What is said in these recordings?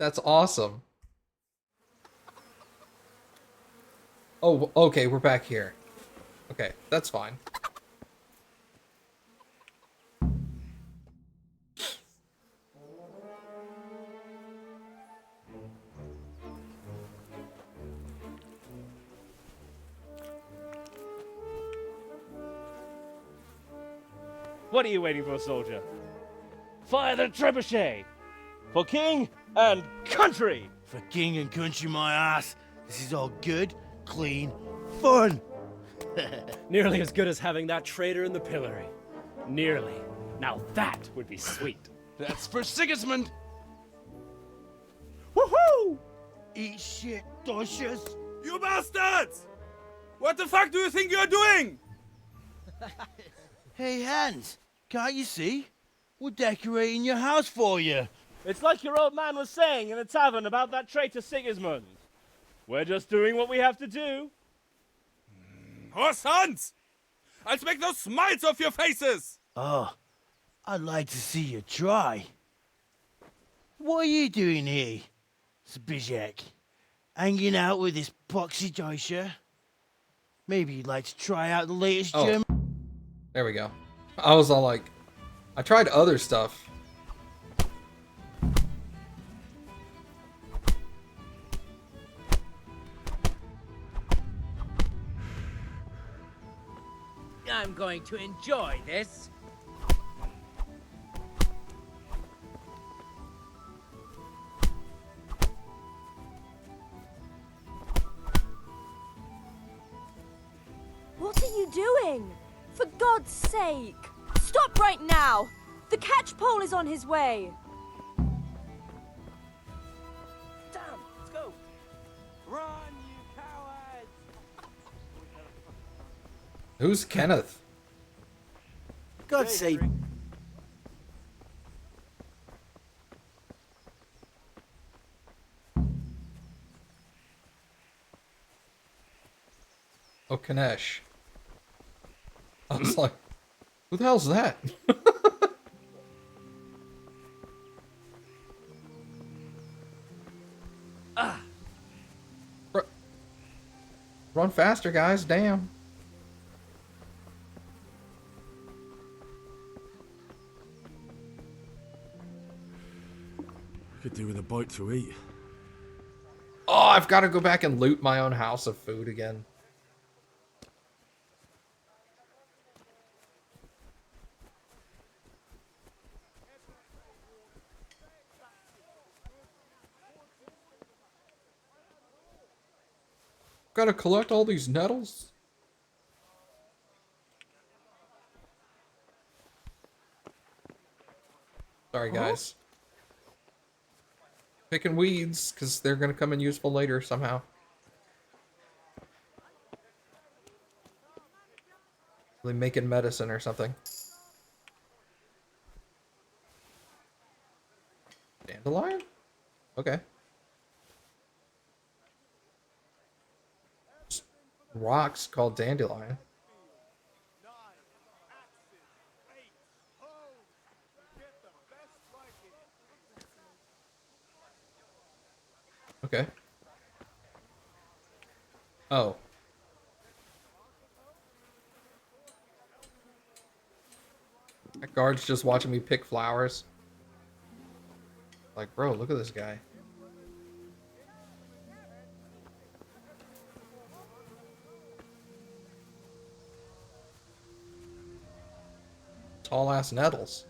That's awesome. Oh, okay, we're back here. Okay, that's fine. What are you waiting for, soldier? Fire the trebuchet! For king and country! For king and country, my ass. This is all good, clean, fun. Nearly as good as having that traitor in the pillory. Nearly. Now that would be sweet. That's for Sigismund! Woohoo! Eat shit, doshes. You bastards! What the fuck do you think you're doing? Hey, Hans, can't you see? We're decorating your house for you. It's like your old man was saying in the tavern about that traitor Sigismund. We're just doing what we have to do. Oh, sons! I'll make those smiles off your faces! Oh, I'd like to see you try. What are you doing here, Zbyszek? Hanging out with this poxy Deutscher? Maybe you'd like to try out the latest German... There we go. I was all like, I tried other stuff. I'm going to enjoy this. What are you doing? For God's sake! Stop right now! The catchpole is on his way! Damn, let's go. Run, you cowards! Who's Kenneth? God's sake. Oh, Kanesh. I was like, who the hell's that? Run faster, guys. Damn. Could do with a bite to eat. Oh, I've got to go back and loot my own house of food again. Gotta collect all these nettles. Sorry, guys. Picking weeds, because they're gonna come in useful later somehow. Really making medicine or something. Dandelion? Okay. Rocks called dandelion. Okay. Oh. That guard's just watching me pick flowers. Like, bro, look at this guy. Tall ass nettles.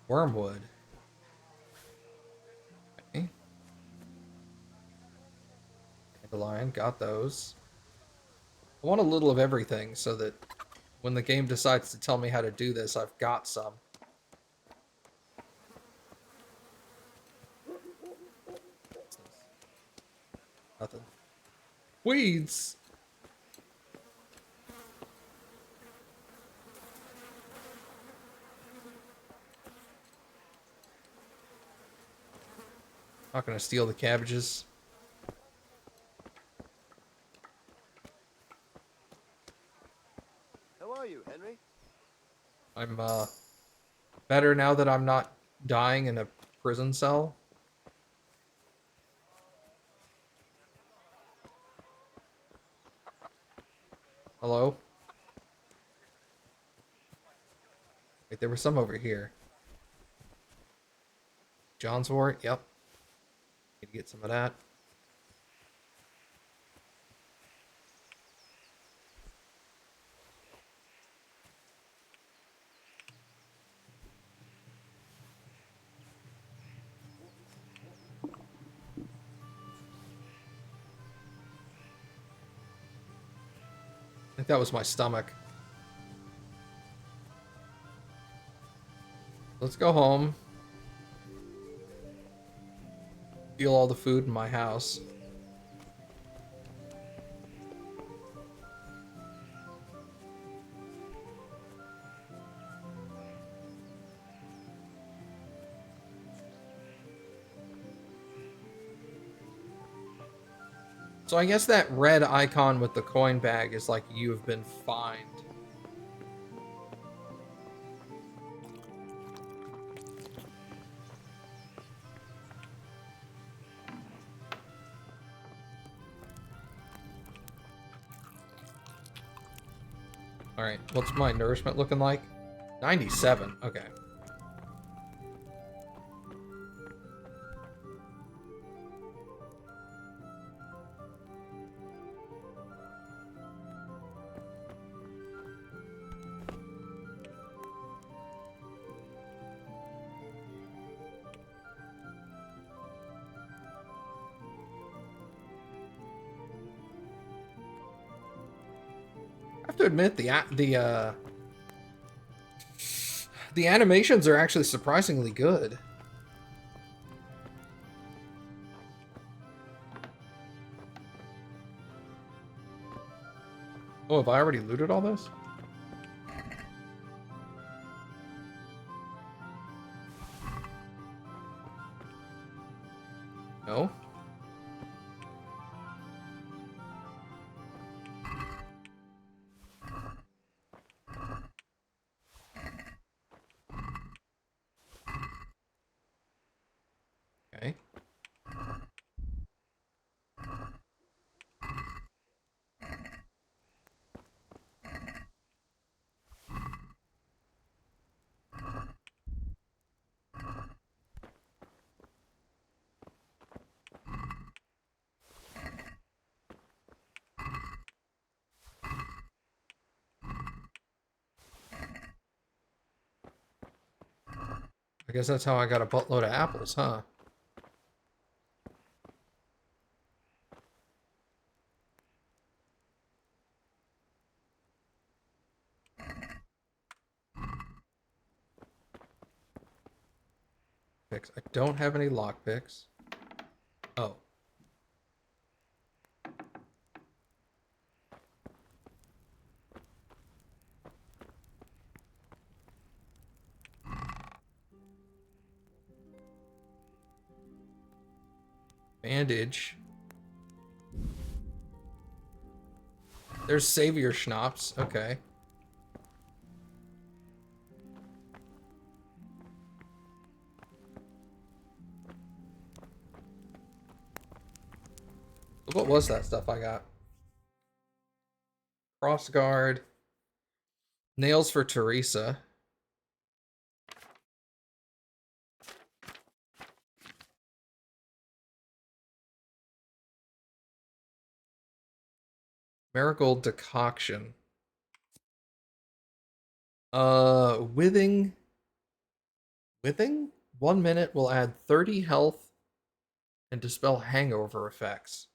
Wormwood. Okay. Dandelion, got those. I want a little of everything so that when the game decides to tell me how to do this, I've got some. Nothing. Weeds! Not gonna steal the cabbages. How are you, Henry? I'm better now that I'm not dying in a prison cell. Hello? Wait, there was some over here. John's wort? Yep. Need to get some of that. I think that was my stomach. Let's go home. Steal all the food in my house. So I guess that red icon with the coin bag is like you have been fined. Alright, what's my nourishment looking like? 97, okay. I have to admit, the animations are actually surprisingly good. Oh, have I already looted all this? No? Okay. I guess that's how I got a buttload of apples, huh? Picks. I don't have any lockpicks. Oh. Bandage. There's Savior Schnapps. Okay. What was that stuff I got? Cross guard. Nails for Teresa. Marigold decoction. Withing. Withing? 1 minute will add 30 health and dispel hangover effects.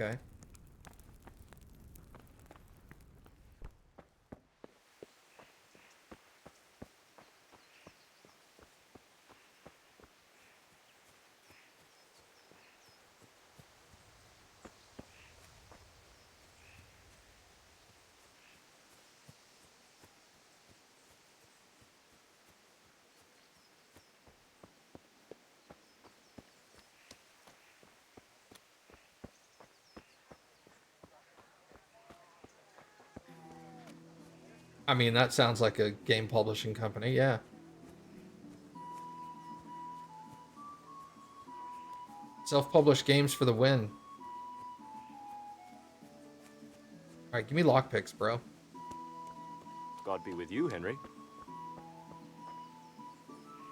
Okay. I mean, that sounds like a game publishing company, yeah. Self-published games for the win. Alright, give me lockpicks, bro. God be with you, Henry.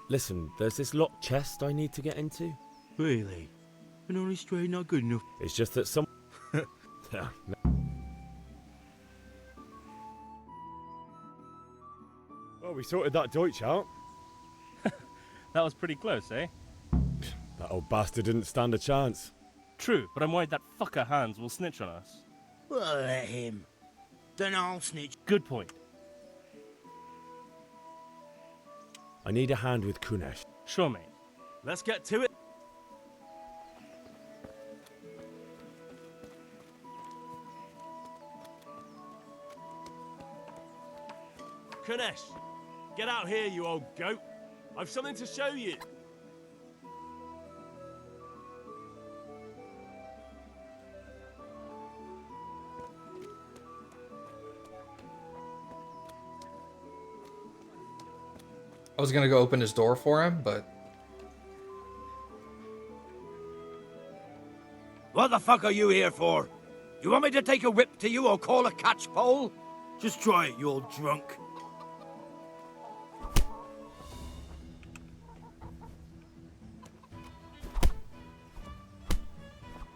Listen, there's this locked chest I need to get into. Really? An honest trade not good enough? It's just that some... Yeah, no. Oh, we sorted that Deutsch out. That was pretty close, eh? That old bastard didn't stand a chance. True, but I'm worried that fucker Hans will snitch on us. Well, let him. Then I'll snitch. Good point. I need a hand with Kunesh. Sure, mate. Let's get to it. Kunesh, get out here, you old goat. I've something to show you. I was gonna go open his door for him, but What the fuck are you here for? You want me to take a whip to you or call a catch pole? Just try it, you old drunk.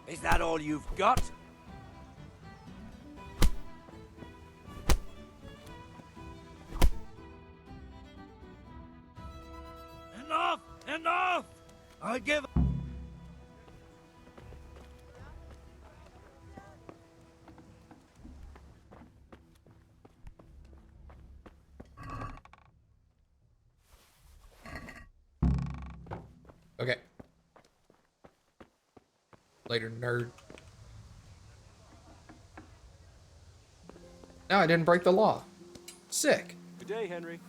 Is that all you've got? Enough! Enough! I give... okay. Later, nerd. No, I didn't break the law. Sick. Good day, Henry.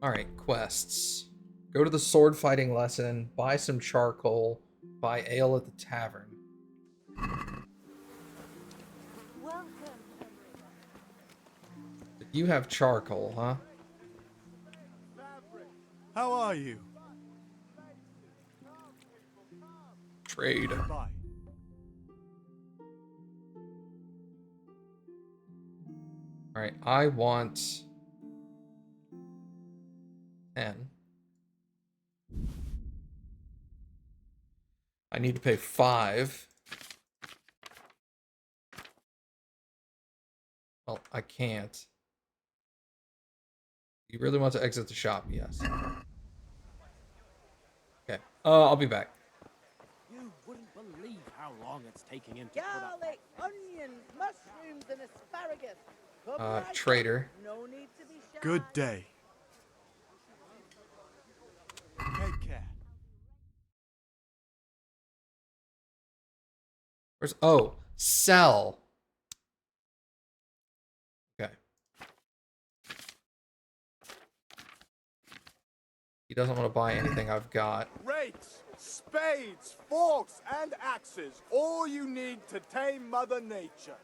Alright, quests. Go to the sword fighting lesson, buy some charcoal, buy ale at the tavern. Welcome, You have charcoal, huh? How are you? Trade. Bye. Alright, I want 10. I need to pay 5. Well, I can't. You really want to exit the shop? Yes. Okay. I'll be back. You wouldn't believe how long it's taking him to put up... Garlic, onions, mushrooms, and asparagus. Come right Trader. up. No need to be shy. Good day. Take care. Where's... Oh, sell. Okay. He doesn't want to buy anything I've got. Rakes, spades, forks, and axes. All you need to tame Mother Nature.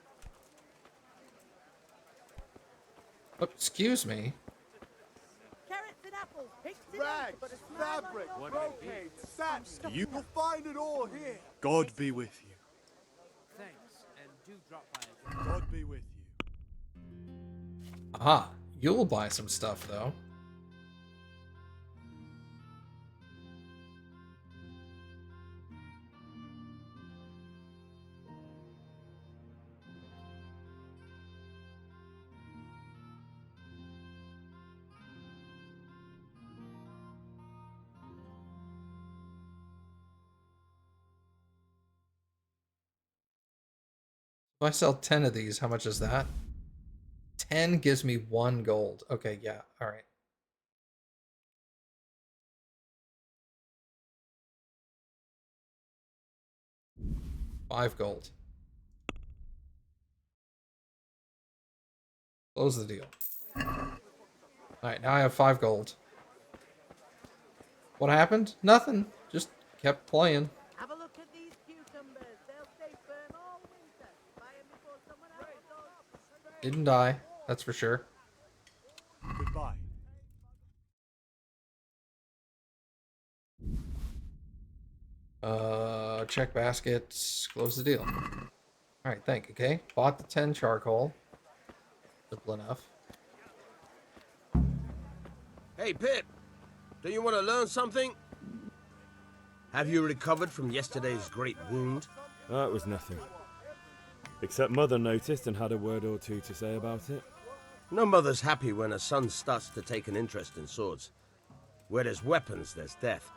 Oh, excuse me. Carrots and apples, pigs and eggs, Rags, but a smile fabric, on your brocade, satin. You- You'll find it all here. God be with you. Thanks, and do drop by again. God be with you. Aha, you'll buy some stuff though. If I sell 10 of these, how much is that? 10 gives me 1 gold. Okay, yeah, alright. $5 gold. Close the deal. Alright, now I have 5 gold. What happened? Nothing. Just kept playing. Have a look at these cucumbers. They'll stay firm all winter. Buy 'em before someone else does. Didn't die, that's for sure. Goodbye. Check baskets. Close the deal. Alright, thank you, okay? Bought the 10 charcoal. Simple enough. Hey, Pip. Do you want to learn something? Have you recovered from yesterday's great wound? That was nothing. Except Mother noticed and had a word or two to say about it. No mother's happy when her son starts to take an interest in swords. Where there's weapons, there's death.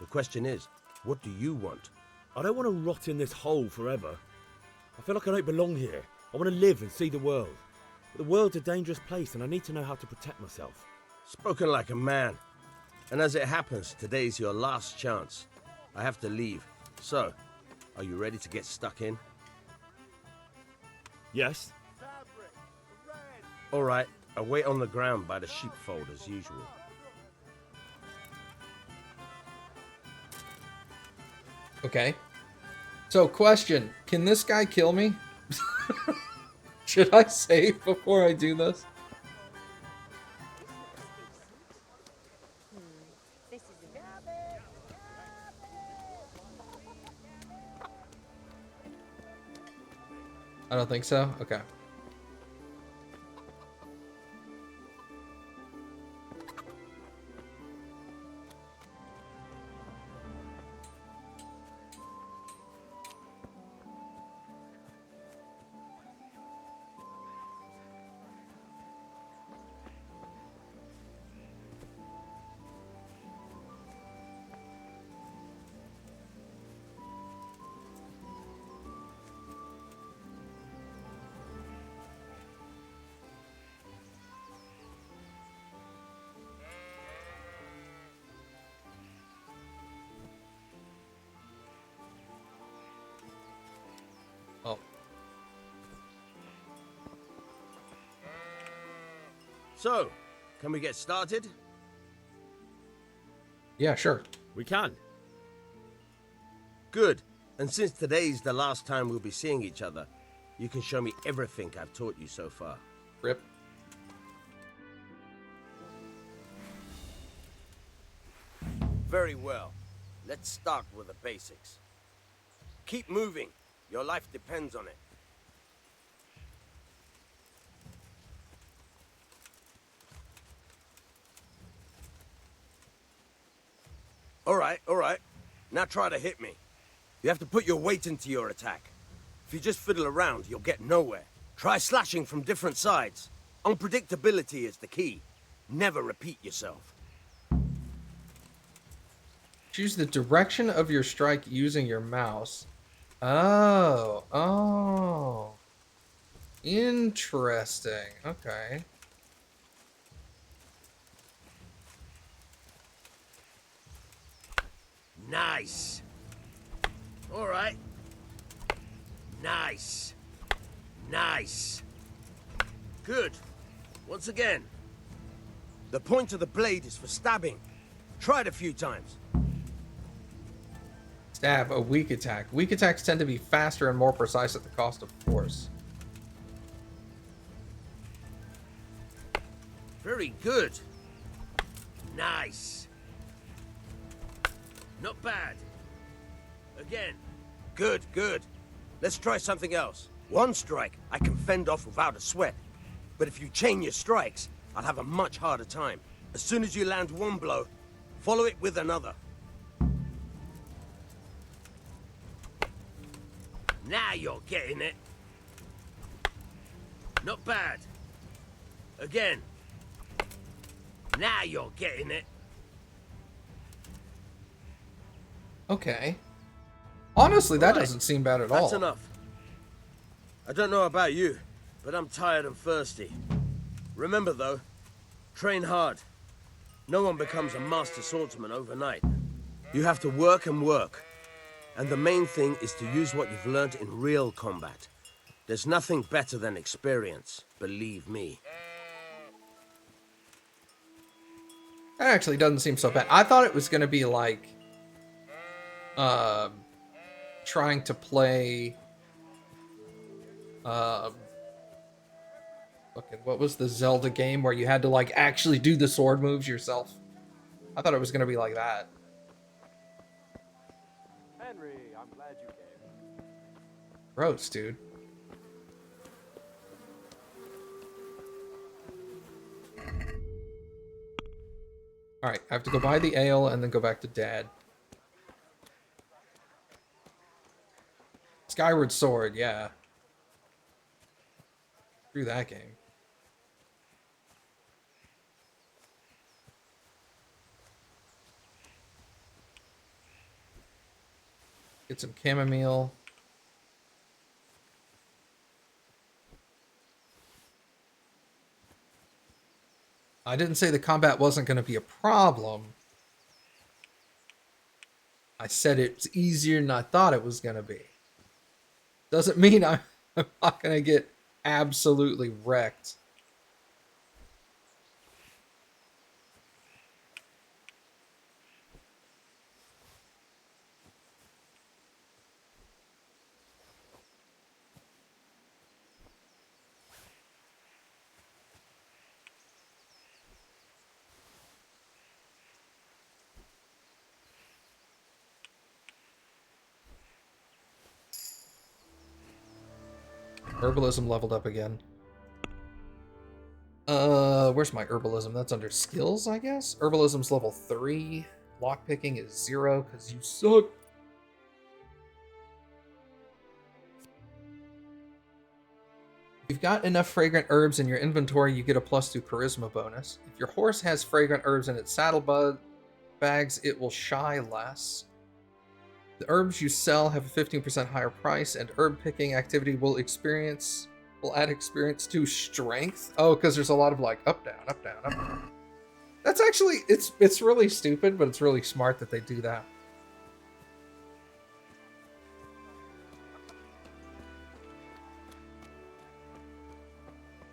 The question is, what do you want? I don't want to rot in this hole forever. I feel like I don't belong here. I want to live and see the world. But the world's a dangerous place and I need to know how to protect myself. Spoken like a man. And as it happens, today's your last chance. I have to leave. So, are you ready to get stuck in? Yes? All right, I'll wait on the ground by the sheepfold as usual. Okay. So, question. Can this guy kill me? Should I save before I do this? I don't think so? Okay. Oh. So, can we get started? Yeah, sure. We can. Good. And since today's the last time we'll be seeing each other, you can show me everything I've taught you so far. Rip. Very well. Let's start with the basics. Keep moving. Your life depends on it. All right. Now try to hit me. You have to put your weight into your attack. If you just fiddle around, you'll get nowhere. Try slashing from different sides. Unpredictability is the key. Never repeat yourself. Choose the direction of your strike using your mouse. Oh. Interesting. Okay. Nice. All right. Nice. Good. Once again. The point of the blade is for stabbing. Try it a few times. Stab, a weak attack. Weak attacks tend to be faster and more precise at the cost of force. Very good. Nice. Not bad. Again. Good. Let's try something else. One strike I can fend off without a sweat. But if you chain your strikes, I'll have a much harder time. As soon as you land one blow, follow it with another. Now you're getting it. Not bad. Again. Now you're getting it. Okay. Honestly, that doesn't seem bad at all. That's enough. I don't know about you, but I'm tired and thirsty. Remember though, train hard. No one becomes a master swordsman overnight. You have to work and work. And the main thing is to use what you've learned in real combat. There's nothing better than experience, believe me. That actually doesn't seem so bad. I thought it was going to be like trying to play Fucking, what was the Zelda game where you had to, like, actually do the sword moves yourself? I thought it was gonna be like that. Henry, I'm glad you came. Gross, dude. Alright, I have to go buy the ale and then go back to Dad. Skyward Sword, yeah. Through that game. Get some chamomile. I didn't say the combat wasn't going to be a problem. I said it's easier than I thought it was going to be. Doesn't mean I'm not going to get absolutely wrecked. Herbalism leveled up again. Where's my herbalism? That's under skills, I guess? Herbalism's level 3. Lockpicking is 0, because you suck. If you've got enough fragrant herbs in your inventory, you get a +2 charisma bonus. If your horse has fragrant herbs in its saddle bags, it will shy less. The herbs you sell have a 15% higher price, and herb picking activity will add experience to strength. Oh, because there's a lot of like up, down, up, down, up, down. That's actually, it's really stupid, but it's really smart that they do that.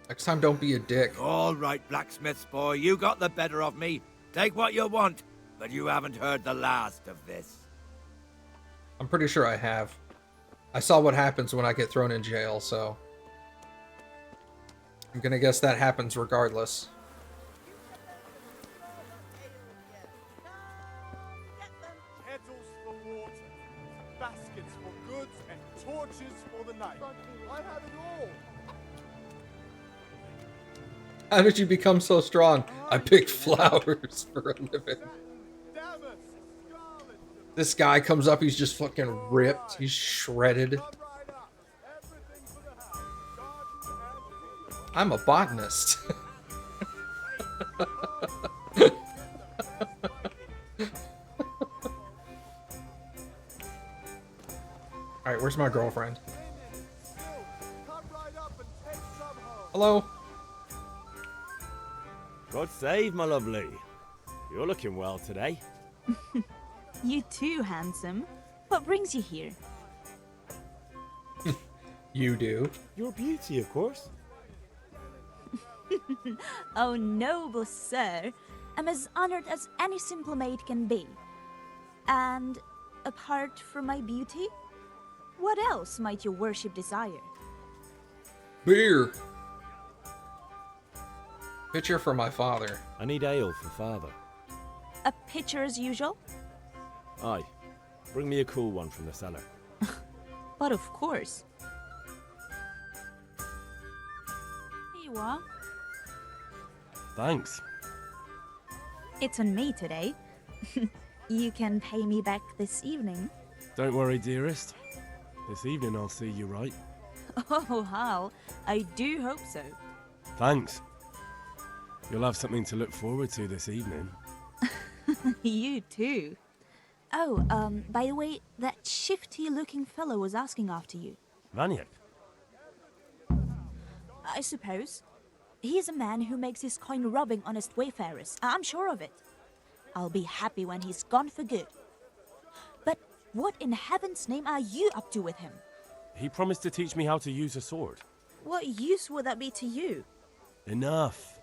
Next time, don't be a dick. All right, blacksmith's boy, you got the better of me. Take what you want, but you haven't heard the last of this. I'm pretty sure I have. I saw what happens when I get thrown in jail, so I'm gonna guess that happens regardless. Kettles for water, baskets for goods, and torches for the night. I have it all. How did you become so strong? I pick flowers for a living. This guy comes up, he's just fucking ripped. He's shredded. I'm a botanist. Alright, where's my girlfriend? Hello? God save, my lovely. You're looking well today. You too, handsome. What brings you here? You do. Your beauty, of course. Oh, noble sir. I'm as honored as any simple maid can be. And apart from my beauty, what else might your worship desire? Beer. Pitcher for my father. I need ale for father. A pitcher as usual? Aye. Bring me a cool one from the cellar. But of course. Here you are. Thanks. It's on me today. You can pay me back this evening. Don't worry, dearest. This evening I'll see you right. Oh, Hal, I do hope so. Thanks. You'll have something to look forward to this evening. You too. Oh, by the way, that shifty-looking fellow was asking after you. Vaniak? I suppose. He is a man who makes his coin robbing honest wayfarers. I'm sure of it. I'll be happy when he's gone for good. But what in heaven's name are you up to with him? He promised to teach me how to use a sword. What use would that be to you? Enough.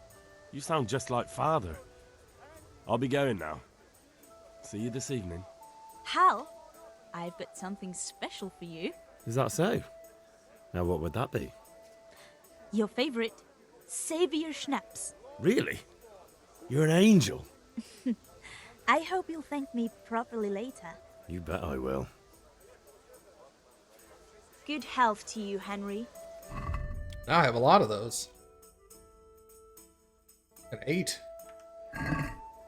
You sound just like father. I'll be going now. See you this evening. Hal, I've got something special for you. Is that so? Now what would that be? Your favorite Savior Schnapps. Really? You're an angel. I hope you'll thank me properly later. You bet I will. Good health to you, Henry. Now I have a lot of those. An 8.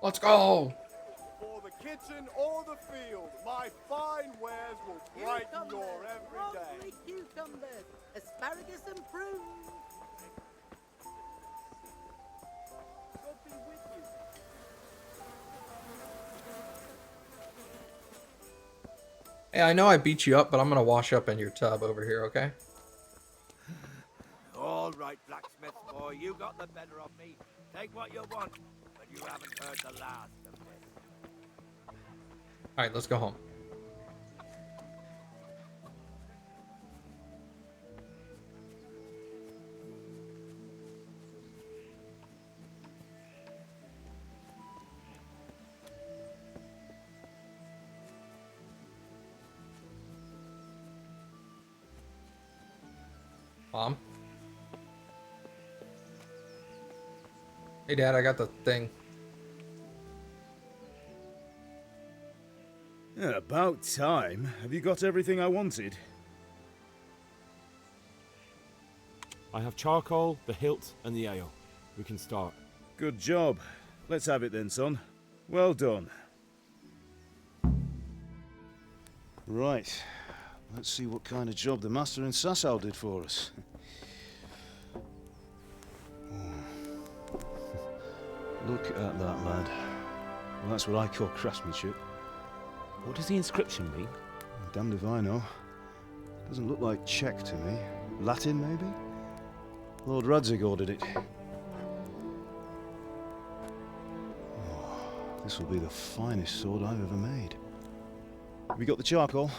Let's go! For the kitchen or the field, my fine wares will brighten your every day. Broccoli, cucumbers, asparagus and prunes. God be with you. Hey, I know I beat you up, but I'm gonna wash up in your tub over here, okay? All right, blacksmith boy, you got the better of me. Take what you want, but you haven't heard the last of this. Alright, let's go home. Mom? Hey, Dad, I got the thing. Yeah, about time. Have you got everything I wanted? I have charcoal, the hilt, and the ale. We can start. Good job. Let's have it then, son. Well done. Right. Let's see what kind of job the master in Sasau did for us. Look at that, lad. Well, that's what I call craftsmanship. What does the inscription mean? Damned if I know. Doesn't look like Czech to me. Latin, maybe? Lord Radzig ordered it. Oh, this will be the finest sword I've ever made. Have you got the charcoal?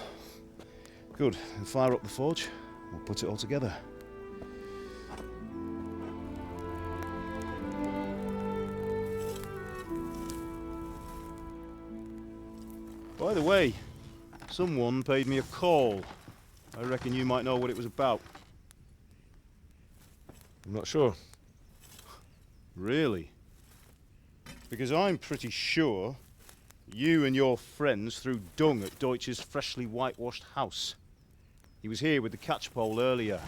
Good. Then fire up the forge. We'll put it all together. By the way, someone paid me a call. I reckon you might know what it was about. I'm not sure. Really? Because I'm pretty sure you and your friends threw dung at Deutsch's freshly whitewashed house. He was here with the catchpole earlier,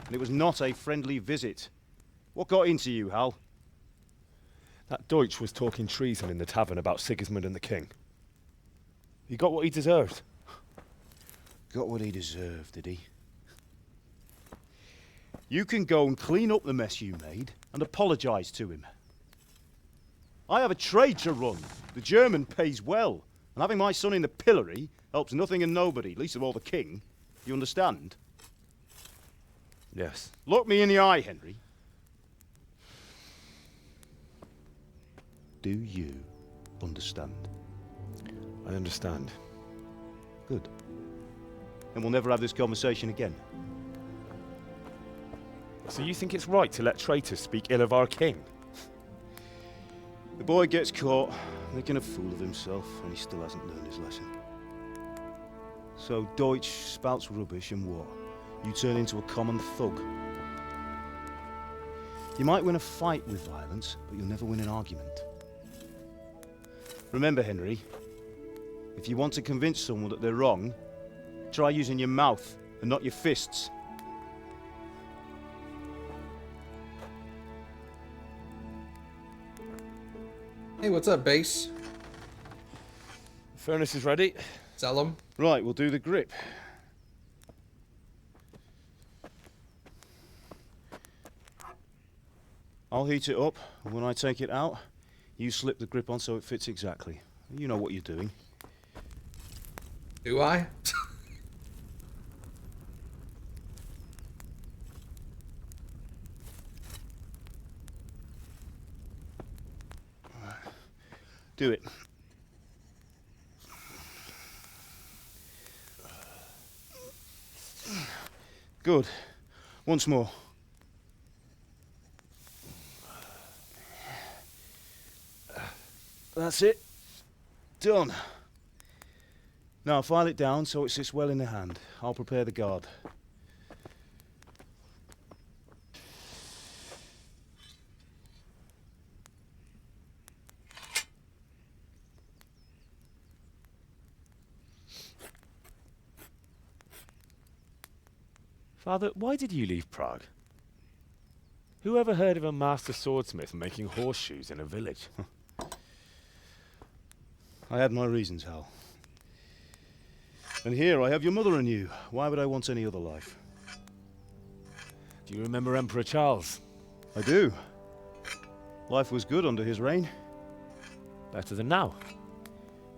and it was not a friendly visit. What got into you, Hal? That Deutsch was talking treason in the tavern about Sigismund and the king. He got what he deserved. Got what he deserved, did he? You can go and clean up the mess you made and apologise to him. I have a trade to run. The German pays well, and having my son in the pillory helps nothing and nobody, least of all the king. You understand? Yes. Look me in the eye, Henry. Do you understand? I understand. Good. Then we'll never have this conversation again. So you think it's right to let traitors speak ill of our king? The boy gets caught, making a fool of himself, and he still hasn't learned his lesson. So Deutsch spouts rubbish, and what? You turn into a common thug. You might win a fight with violence, but you'll never win an argument. Remember, Henry, if you want to convince someone that they're wrong, try using your mouth and not your fists. Hey, what's up, base? Furnace is ready. Sell them. Right, we'll do the grip. I'll heat it up, and when I take it out, you slip the grip on so it fits exactly. You know what you're doing. Do I? Do it. Good. Once more. That's it. Done. Now file it down so it sits well in the hand. I'll prepare the guard. Father, why did you leave Prague? Who ever heard of a master swordsmith making horseshoes in a village? I had my reasons, Hal. And here I have your mother and you. Why would I want any other life? Do you remember Emperor Charles? I do. Life was good under his reign. Better than now.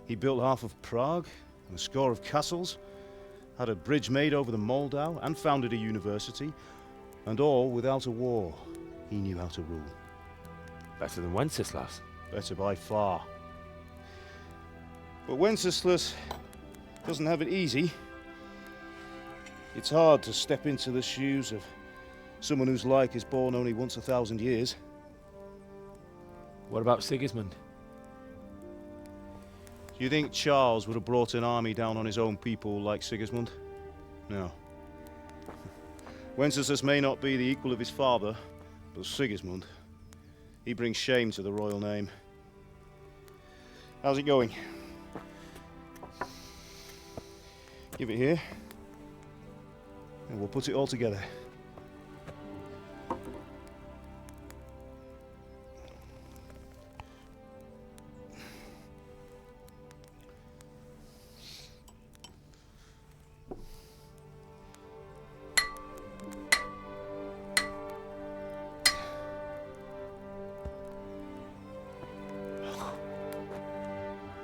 He built half of Prague and a score of castles, had a bridge made over the Moldau, and founded a university, and all without a war. He knew how to rule. Better than Wenceslas. Better by far. But Wenceslas doesn't have it easy. It's hard to step into the shoes of someone whose like is born only once 1,000 years. What about Sigismund? Do you think Charles would have brought an army down on his own people like Sigismund? No. Wenceslas may not be the equal of his father, but Sigismund, he brings shame to the royal name. How's it going? Give it here, and we'll put it all together.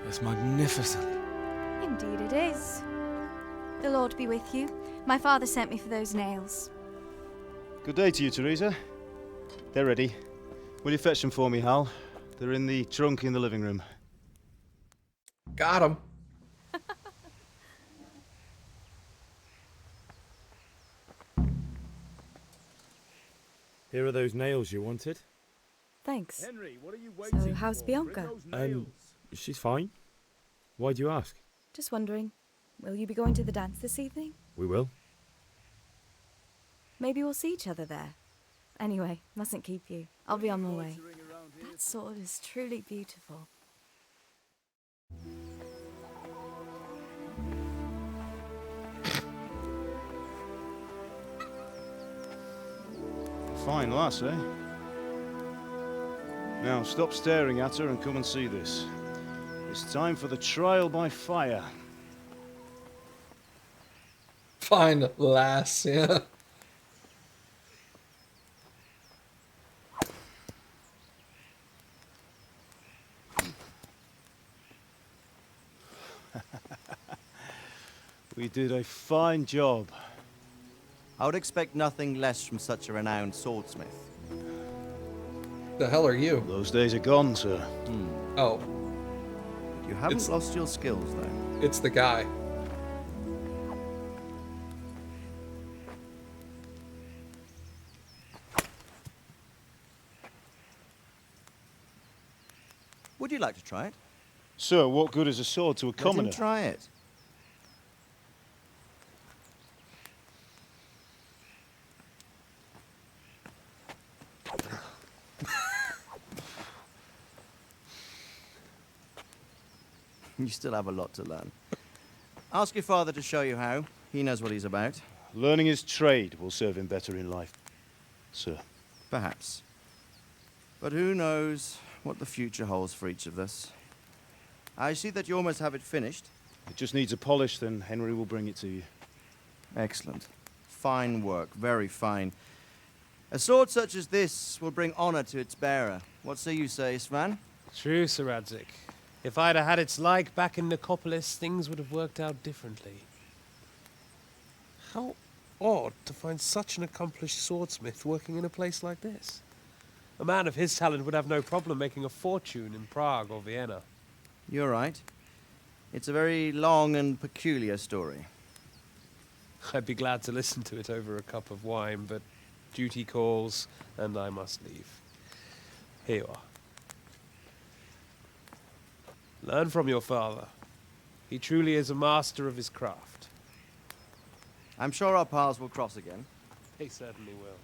It's magnificent. Indeed it is. The Lord be with you. My father sent me for those nails. Good day to you, Teresa. They're ready. Will you fetch them for me, Hal? They're in the trunk in the living room. Got him. Here are those nails you wanted. Thanks. Henry, what are you So, how's Bianca? She's fine. Why do you ask? Just wondering, will you be going to the dance this evening? We will. Maybe we'll see each other there. Anyway, mustn't keep you. I'll be on my way. That sword is truly beautiful. Fine lass, eh? Now, stop staring at her and come and see this. It's time for the trial by fire. Fine lass, yeah. We did a fine job. I would expect nothing less from such a renowned swordsmith. The hell are you? Those days are gone, sir. Oh. You haven't lost your skills, though. It's the guy. Would you like to try it? Sir, what good is a sword to a commoner? Let him try it. You still have a lot to learn. Ask your father to show you how. He knows what he's about. Learning his trade will serve him better in life, sir. Perhaps. But who knows what the future holds for each of us. I see that you almost have it finished. It just needs a polish, then Henry will bring it to you. Excellent. Fine work, very fine. A sword such as this will bring honor to its bearer. What say you, Svan? True, Sir Radzik. If I'd have had its like back in Nicopolis, things would have worked out differently. How odd to find such an accomplished swordsmith working in a place like this. A man of his talent would have no problem making a fortune in Prague or Vienna. You're right. It's a very long and peculiar story. I'd be glad to listen to it over a cup of wine, but duty calls, and I must leave. Here you are. Learn from your father. He truly is a master of his craft. I'm sure our paths will cross again. They certainly will.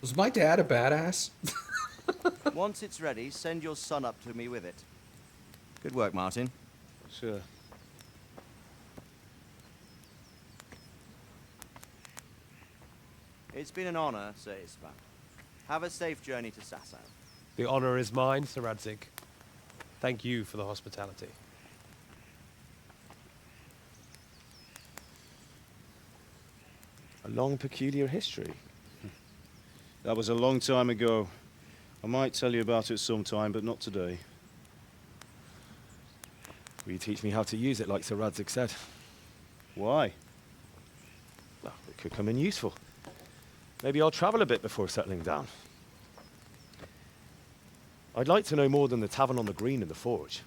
Was my dad a badass? Once it's ready, send your son up to me with it. Good work, Martin. Sir. It's been an honor, Sir Ispan. Have a safe journey to Sasau. The honor is mine, Sir Radzig. Thank you for the hospitality. A long, peculiar history. That was a long time ago. I might tell you about it sometime, but not today. Will you teach me how to use it like Sir Radzig said? Why? Well, it could come in useful. Maybe I'll travel a bit before settling down. I'd like to know more than the tavern on the green and the forge.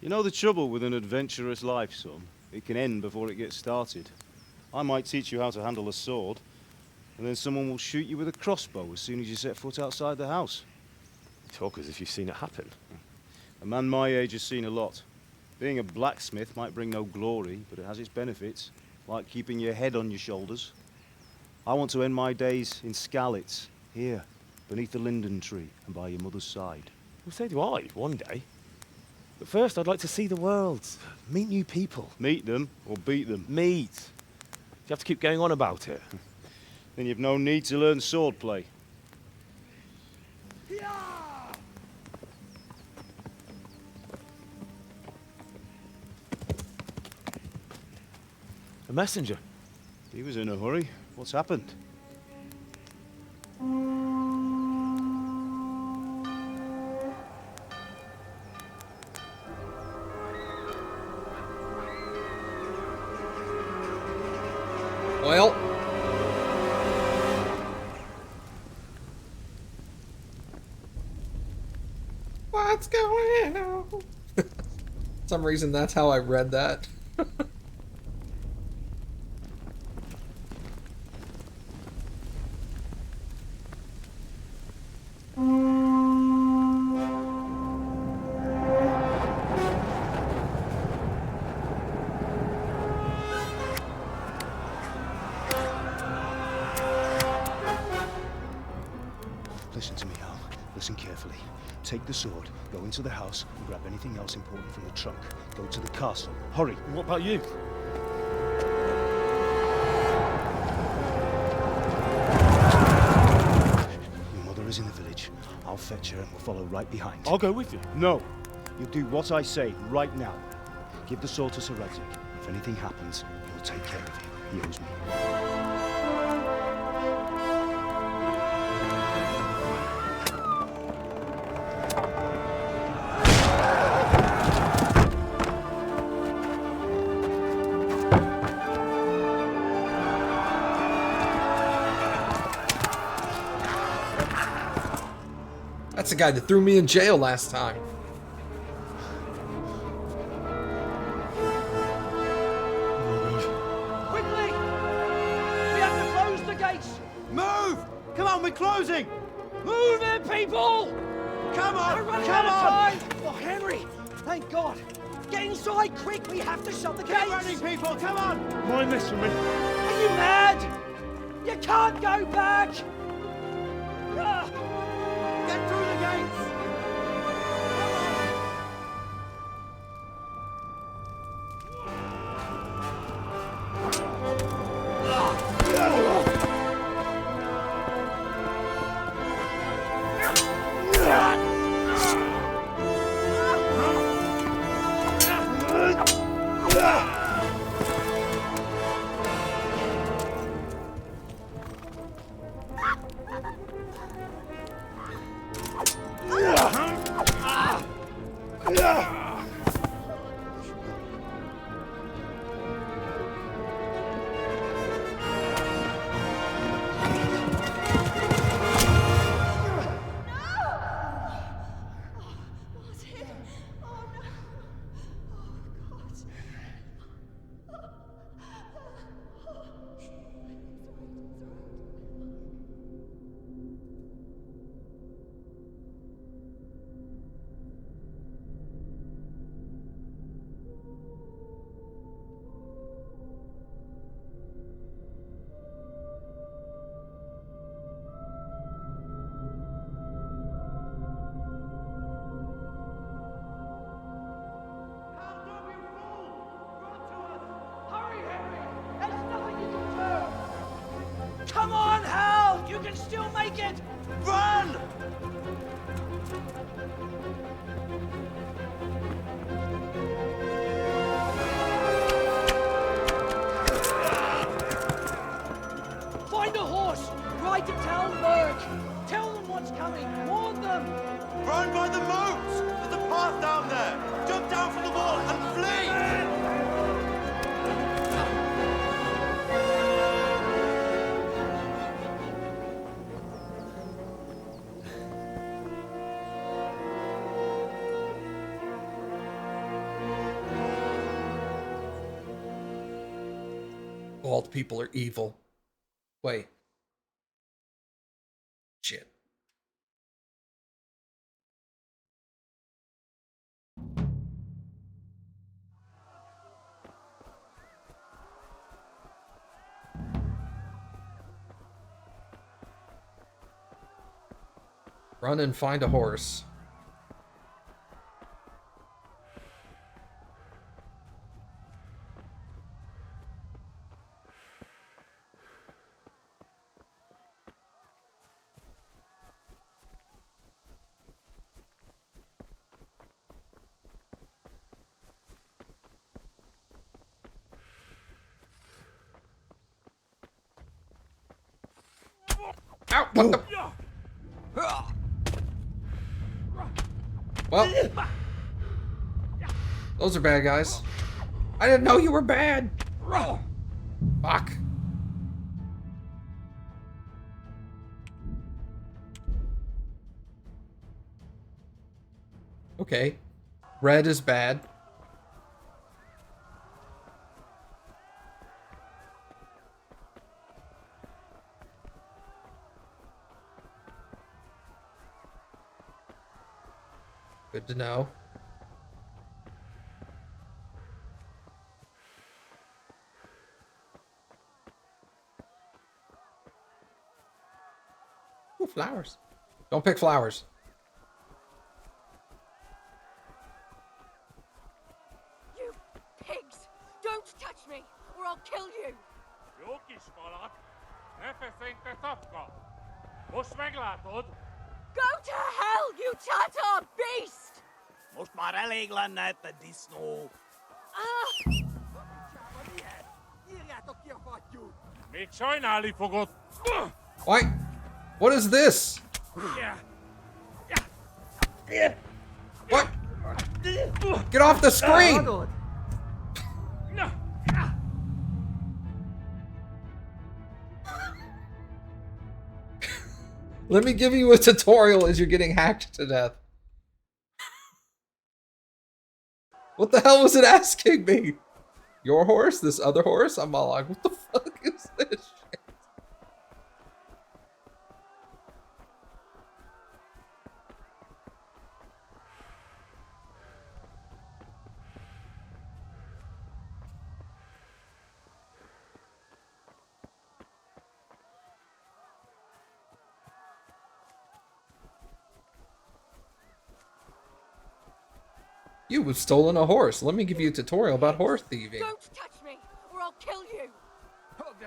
You know the trouble with an adventurous life, son? It can end before it gets started. I might teach you how to handle a sword, and then someone will shoot you with a crossbow as soon as you set foot outside the house. You talk as if you've seen it happen. A man my age has seen a lot. Being a blacksmith might bring no glory, but it has its benefits, like keeping your head on your shoulders. I want to end my days in Skalitz, here, beneath the linden tree and by your mother's side. Well, so do I, one day. But first, I'd like to see the world, meet new people. Meet them or beat them? Meet. You have to keep going on about it. Then you've no need to learn swordplay. A messenger. He was in a hurry. What's happened? Well. What's going on? For some reason, that's how I read that. Listen to me, Al. Listen carefully. Take the sword, go into the house, and grab anything else important from the trunk. Go to the castle. Hurry! What about you? Your mother is in the village. I'll fetch her and we'll follow right behind. I'll go with you. No! You'll do what I say right now. Give the sword to Sir Radzig. If anything happens, he'll take care of you. He owes me. That's the guy that threw me in jail last time. Quickly! We have to close the gates! Move! Come on, we're closing! Move it, people! Come on! We're running Come out of on! time! Oh, Henry! Thank God! Get inside, quick! We have to shut the gates! Keep running, people! Come on! Mind this for me. Are you mad? You can't go back! Ah! Get through the gates! Come on! horse! Ride to town, Lurk! Tell them what's coming! Warn them! Run by the moat! There's a path down there! Jump down from the wall and flee! Bald people are evil. Wait. Shit. Run and find a horse. Ow! What the? Well, those are bad guys. I didn't know you were bad. Fuck. Okay. Red is bad. Good to know. Ooh, flowers. Don't pick flowers. You pigs! Don't touch me, or I'll kill you! Go to hell, you Tatar beast! Most maar eléglen net de disznó. Írjátok ki a fattyút! Még sajnálni fogod. Why? What is this? What? Get off the screen! Let me give you a tutorial as you're getting hacked to death. What the hell was it asking me? Your horse? This other horse? I'm all like, what the fuck is this shit? You've stolen a horse. Let me give you a tutorial about horse thieving. Don't touch me, or I'll kill you! Go to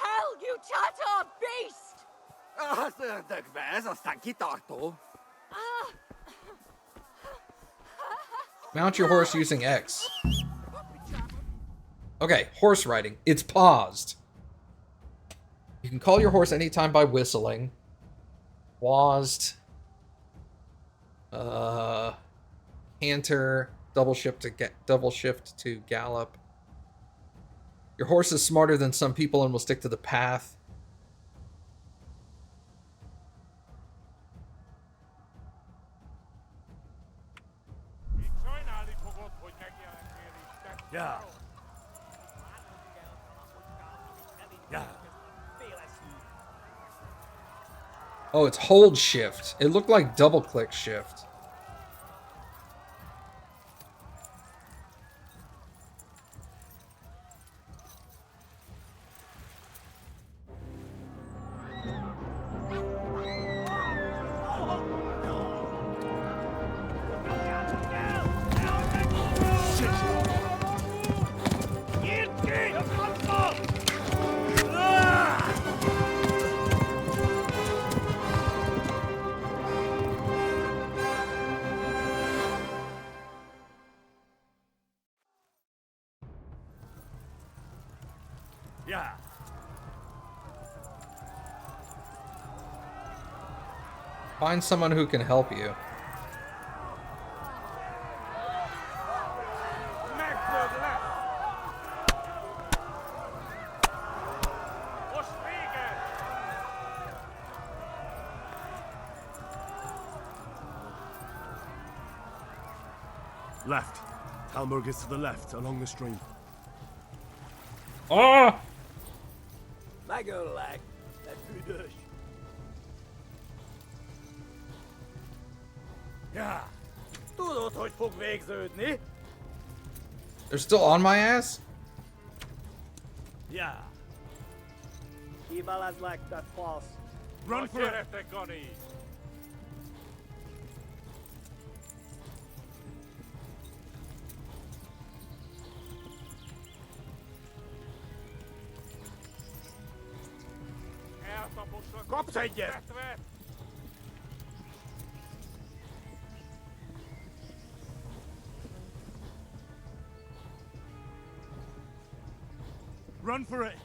hell, you Tatar beast! Szördök be, ez aztán kitartó. Mount your horse using X. Okay, horse riding. It's paused. You can call your horse anytime by whistling. Paused. Canter, double shift to gallop. Your horse is smarter than some people and will stick to the path. Yeah. Yeah. Oh, it's hold shift. It looked like double click shift. Yeah. Find someone who can help you. Left. Talmberg is to the left, along the stream. Oh! Magolag, dat u dus. Ja. Tudod, hogy fog végződni? They're still on my ass? Ja. Kivelezlek, te fasz. Run for it! Kapsz egyet! Run for it!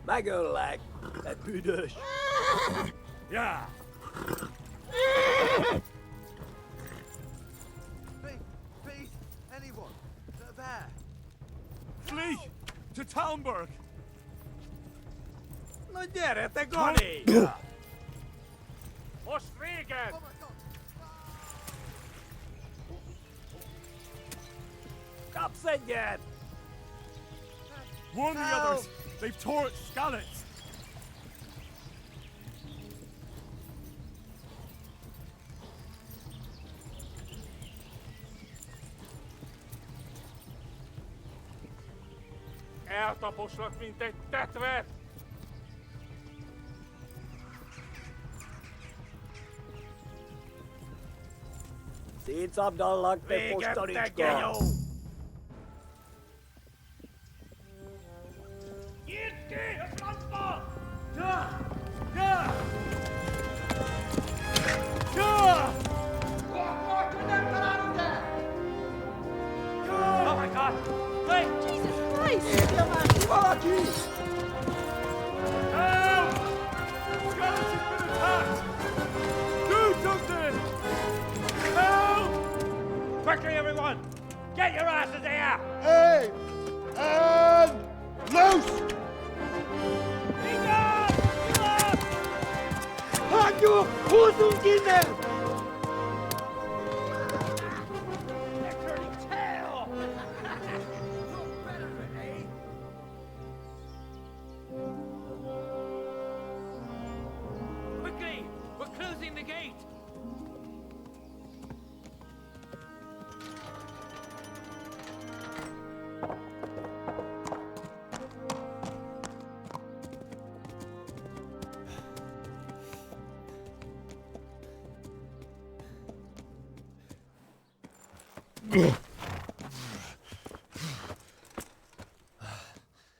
Magolag, dat u dus. Yeah. Please, anyone. There. Flee! To Talmberg! Na gyere, te Gani! Most véged! Kapsz egyet! Warn the others! They've tore its scallops! Eltaposlak, mint egy tetvet! Szétszabdallak, te Véged, te postanicska! genyó! Nyitd ki a francba! Ja! Ja! Ja! Akkor, hogy nem találunk el! Ja! Oh my god! Wait! Jesus Christ! Érje már ki valaki! Help! Skeleton's been attacked! Do something! Help! Quickly, everyone! Get your asses here! Hey! And loose! Hagyjuk! Húzzunk innen! Quickly! We're closing the gate!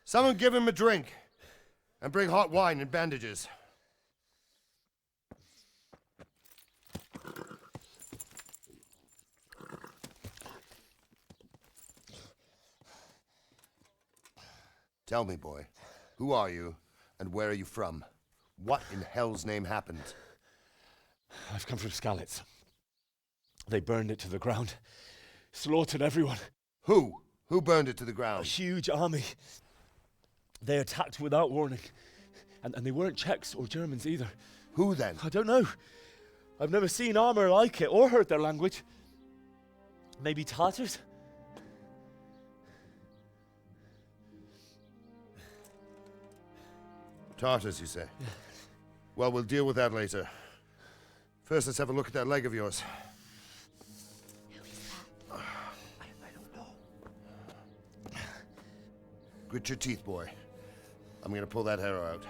Someone give him a drink. And bring hot wine and bandages. Tell me, boy, who are you and where are you from? What in hell's name happened? I've come from Skalitz. They burned it to the ground. Slaughtered everyone. Who? Who burned it to the ground? A huge army. They attacked without warning. And they weren't Czechs or Germans either. Who then? I don't know. I've never seen armor like it or heard their language. Maybe Tatars? Tartars, you say? Yeah. Well, we'll deal with that later. First, let's have a look at that leg of yours. Who is that? I don't know. Grit your teeth, boy. I'm gonna pull that arrow out.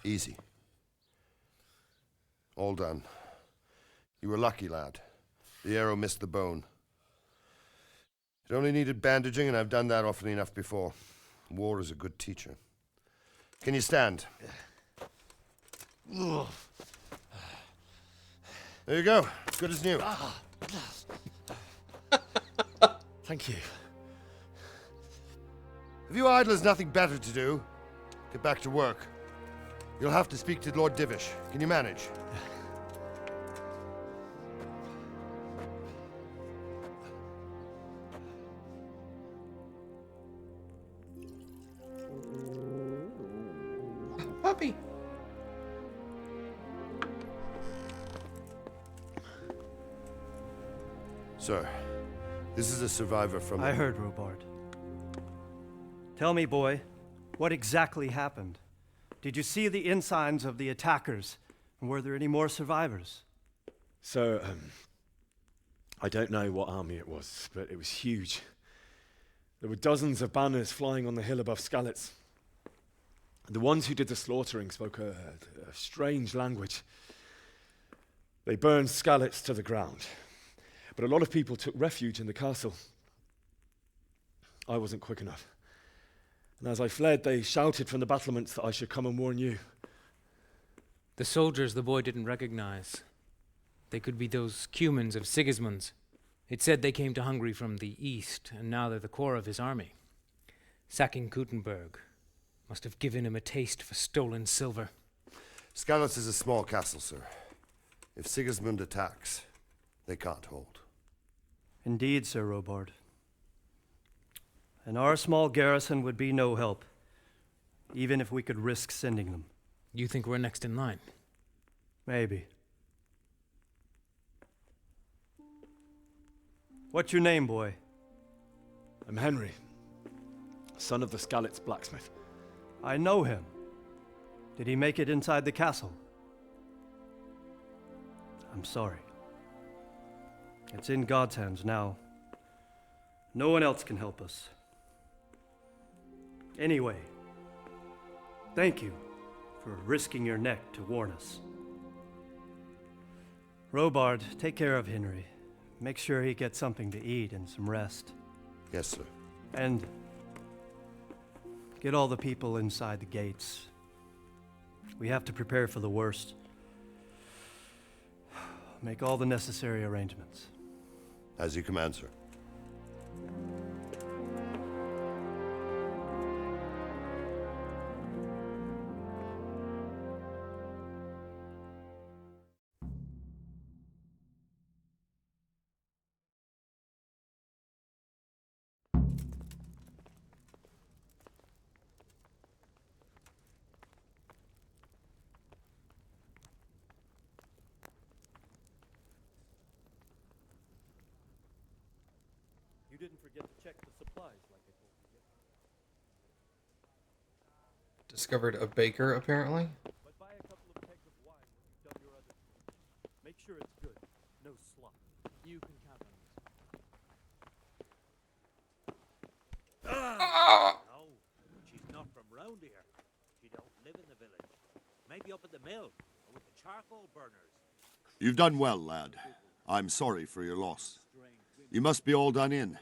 Easy. All done. You were lucky, lad. The arrow missed the bone. It only needed bandaging, and I've done that often enough before. War is a good teacher. Can you stand? There you go. Good as new. Thank you. Have you idlers nothing better to do? Get back to work. You'll have to speak to Lord Divish. Can you manage? Puppy. Sir, this is a survivor from... I heard, Robard. Tell me, boy, what exactly happened? Did you see the ensigns of the attackers? And were there any more survivors? So, I don't know what army it was, but it was huge. There were dozens of banners flying on the hill above Skalitz. The ones who did the slaughtering spoke a strange language. They burned Skalitz to the ground, but a lot of people took refuge in the castle. I wasn't quick enough. And as I fled, they shouted from the battlements that I should come and warn you. The soldiers the boy didn't recognize. They could be those Cumans of Sigismund's. It said they came to Hungary from the east, and now they're the core of his army. Sacking Kuttenberg must have given him a taste for stolen silver. Skalitz is a small castle, sir. If Sigismund attacks, they can't hold. Indeed, Sir Robard. And our small garrison would be no help, even if we could risk sending them. You think we're next in line? Maybe. What's your name, boy? I'm Henry, son of the Skalitz blacksmith. I know him. Did he make it inside the castle? I'm sorry. It's in God's hands now. No one else can help us. Anyway, thank you for risking your neck to warn us. Robard, take care of Henry. Make sure he gets something to eat and some rest. Yes, sir. And get all the people inside the gates. We have to prepare for the worst. Make all the necessary arrangements. As you command, sir. You didn't forget to check the supplies like I told you. Discovered a baker, apparently. But buy a couple of kegs of wine when you've done your other chores. Make sure it's good. No slop. You can count on it. No, she's not from round here. She don't live in the village. Maybe up at the mill or with the charcoal burners. You've done well, lad. I'm sorry for your loss. You must be all done in.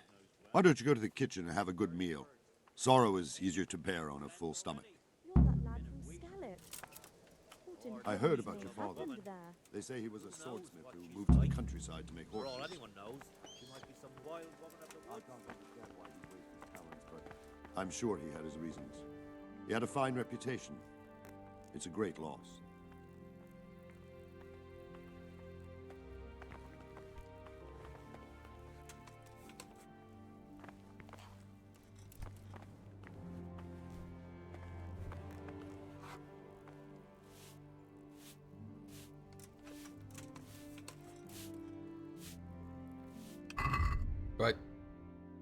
Why don't you go to the kitchen and have a good meal? Sorrow is easier to bear on a full stomach. You're that lad from Skalitz. I heard about your father. They say he was a swordsmith who moved to the countryside to make For horses. all anyone knows, she might be some wild woman of the woods. I can't understand why he wasted his talents, but I'm sure he had his reasons. He had a fine reputation. It's a great loss. Right.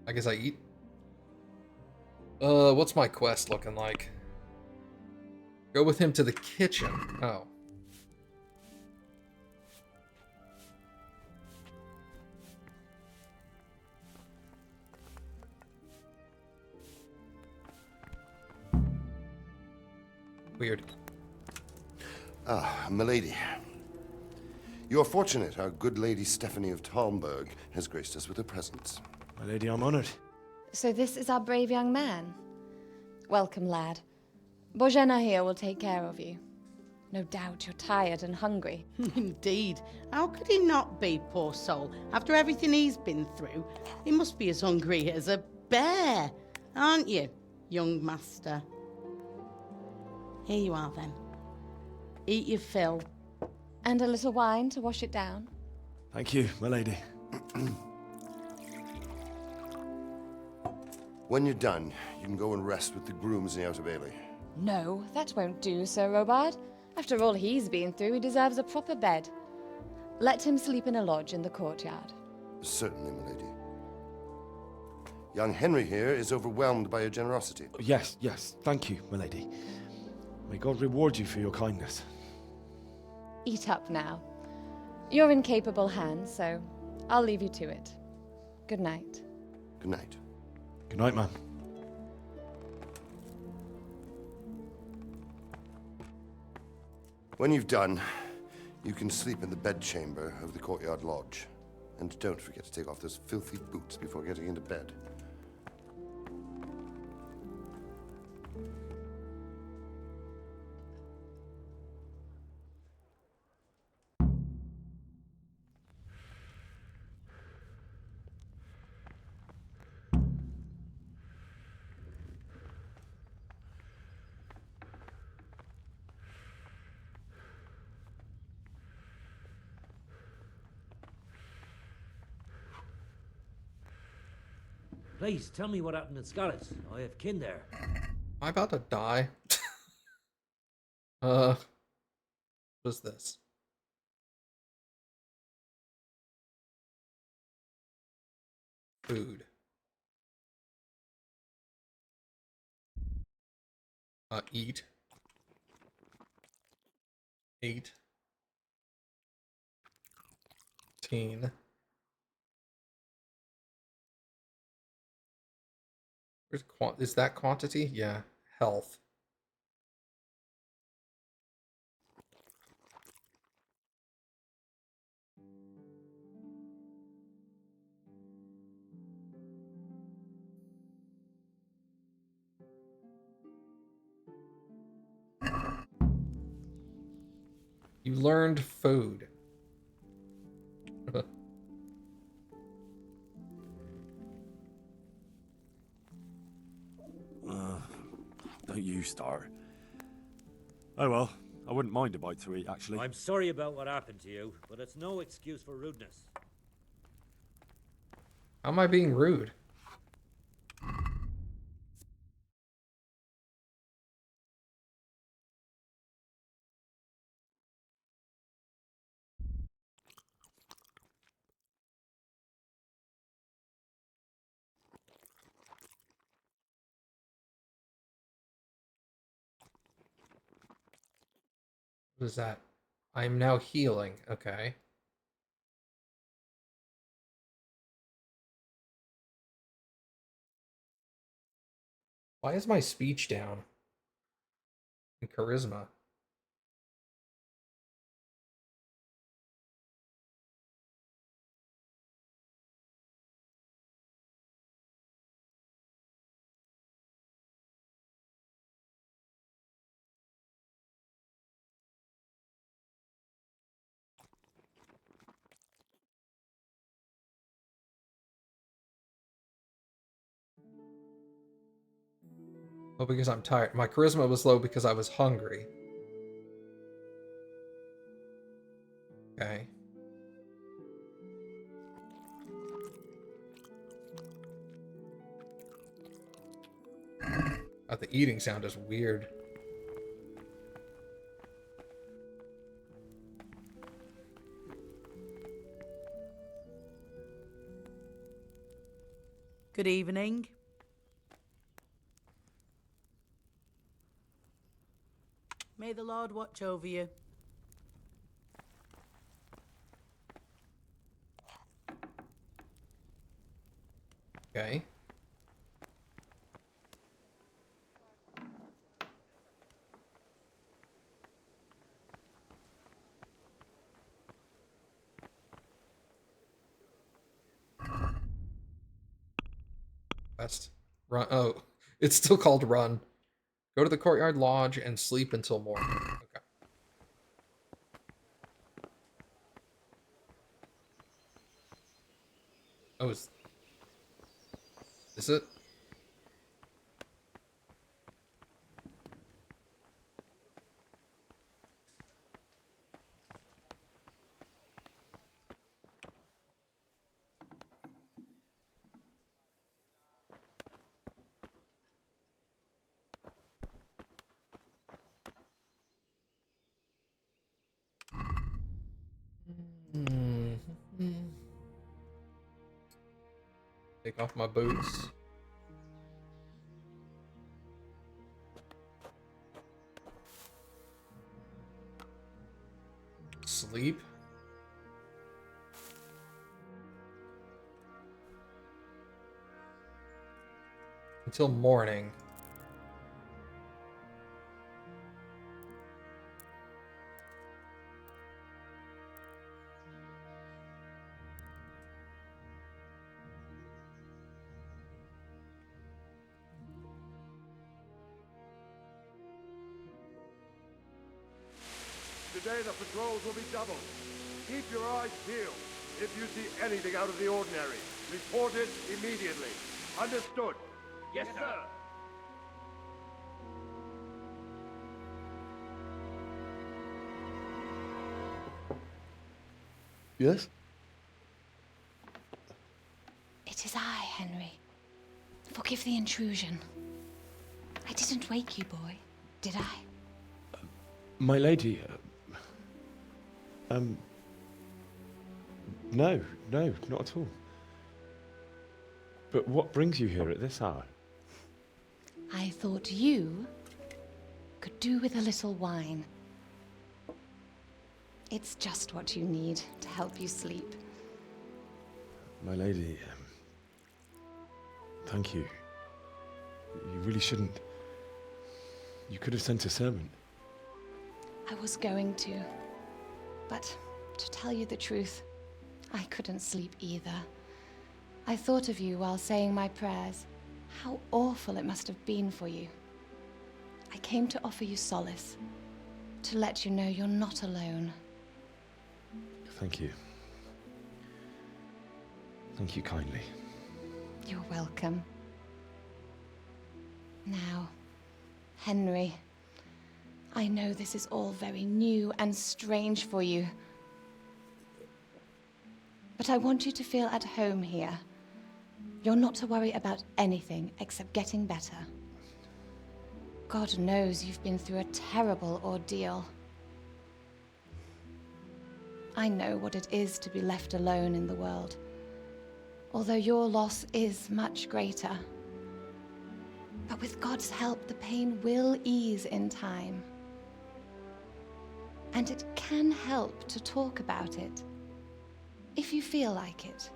I guess I eat. What's my quest looking like? Go with him to the kitchen. Oh. Weird. Ah, milady. You are fortunate our good lady Stephanie of Talmberg has graced us with her presence. My lady, I'm honored. So this is our brave young man. Welcome, lad. Bozhena here will take care of you. No doubt you're tired and hungry. Indeed. How could he not be, poor soul? After everything he's been through, he must be as hungry as a bear, aren't you, young master? Here you are, then. Eat your fill. And a little wine to wash it down. Thank you, my lady. When you're done, you can go and rest with the grooms in the Outer Bailey. No, that won't do, Sir Robard. After all he's been through, he deserves a proper bed. Let him sleep in a lodge in the courtyard. Certainly, my lady. Young Henry here is overwhelmed by your generosity. Yes, yes, thank you, my lady. May God reward you for your kindness. Eat up now. You're in capable hands, so I'll leave you to it. Good night. Good night. Good night, ma'am. When you've done, you can sleep in the bedchamber of the courtyard lodge. And don't forget to take off those filthy boots before getting into bed. Please, tell me what happened in Scarlet's. I have kin there. Am I about to die? What's this? Food. Eat. 8. 18. Is that quantity? Yeah. Health. You learned food. Don't you start. Oh well, I wouldn't mind a bite to eat, actually. I'm sorry about what happened to you, but it's no excuse for rudeness. How am I being rude? What is that? I'm now healing. Okay. Why is my speech down? And charisma. Oh, because I'm tired. My charisma was low because I was hungry. Okay. Oh, the eating sound is weird. Good evening. May the Lord watch over you. Okay. West. Run. Oh, it's still called run. Go to the courtyard lodge and sleep until morning. Okay. Oh, is it? Take off my boots. Sleep. Until morning. Today the patrols will be doubled. Keep your eyes peeled. If you see anything out of the ordinary, report it immediately. Understood? Yes, sir. Yes? It is I, Henry. Forgive the intrusion. I didn't wake you, boy, did I? My lady, no, not at all. But what brings you here at this hour? I thought you could do with a little wine. It's just what you need to help you sleep. My lady, thank you. You really shouldn't. You could have sent a servant. I was going to, but to tell you the truth, I couldn't sleep either. I thought of you while saying my prayers. How awful it must have been for you. I came to offer you solace, to let you know you're not alone. Thank you. Thank you kindly. You're welcome. Now, Henry, I know this is all very new and strange for you, but I want you to feel at home here. You're not to worry about anything except getting better. God knows you've been through a terrible ordeal. I know what it is to be left alone in the world, although your loss is much greater. But with God's help, the pain will ease in time. And it can help to talk about it, if you feel like it.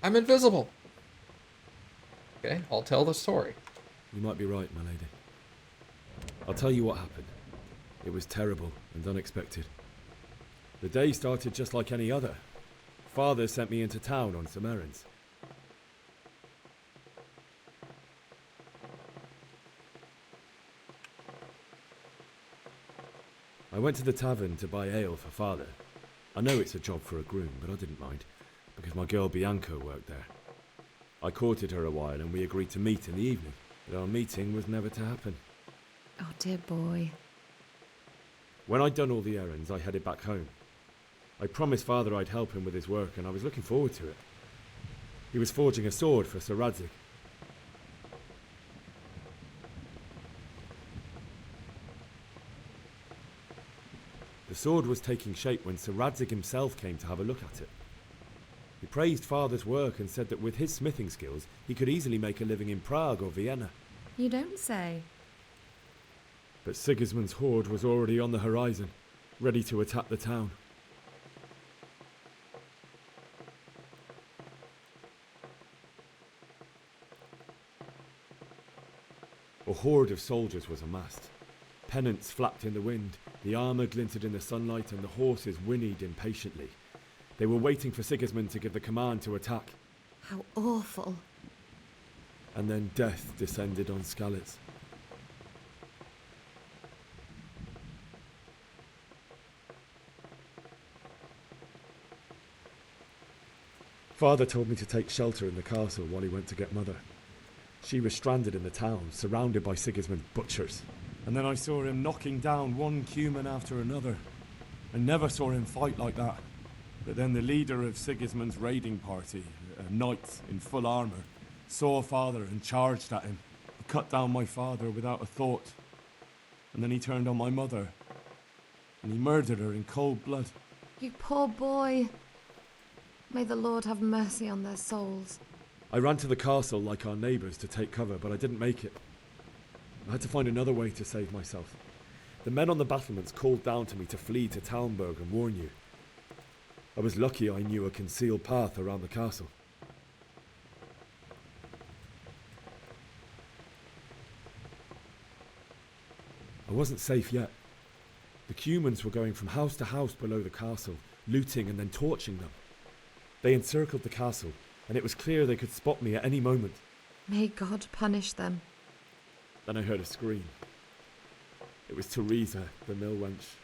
I'm invisible. Okay, I'll tell the story. You might be right, my lady. I'll tell you what happened. It was terrible and unexpected. The day started just like any other. Father sent me into town on some errands. I went to the tavern to buy ale for Father. I know it's a job for a groom, but I didn't mind, because my girl Bianca worked there. I courted her a while and we agreed to meet in the evening, but our meeting was never to happen. Oh, dear boy. When I'd done all the errands, I headed back home. I promised Father I'd help him with his work, and I was looking forward to it. He was forging a sword for Sir Radzig. The sword was taking shape when Sir Radzig himself came to have a look at it. He praised Father's work and said that with his smithing skills, he could easily make a living in Prague or Vienna. You don't say. But Sigismund's horde was already on the horizon, ready to attack the town. A horde of soldiers was amassed. Pennants flapped in the wind, the armour glinted in the sunlight, and the horses whinnied impatiently. They were waiting for Sigismund to give the command to attack. How awful. And then death descended on Skalitz. Father told me to take shelter in the castle while he went to get Mother. She was stranded in the town, surrounded by Sigismund's butchers. And then I saw him knocking down one Cuman after another. I never saw him fight like that. But then the leader of Sigismund's raiding party, a knight in full armour, saw Father and charged at him. He cut down my father without a thought. And then he turned on my mother. And he murdered her in cold blood. You poor boy. May the Lord have mercy on their souls. I ran to the castle like our neighbours to take cover, but I didn't make it. I had to find another way to save myself. The men on the battlements called down to me to flee to Talmberg and warn you. I was lucky I knew a concealed path around the castle. I wasn't safe yet. The Cumans were going from house to house below the castle, looting and then torching them. They encircled the castle, and it was clear they could spot me at any moment. May God punish them. Then I heard a scream. It was Teresa, the mill wench.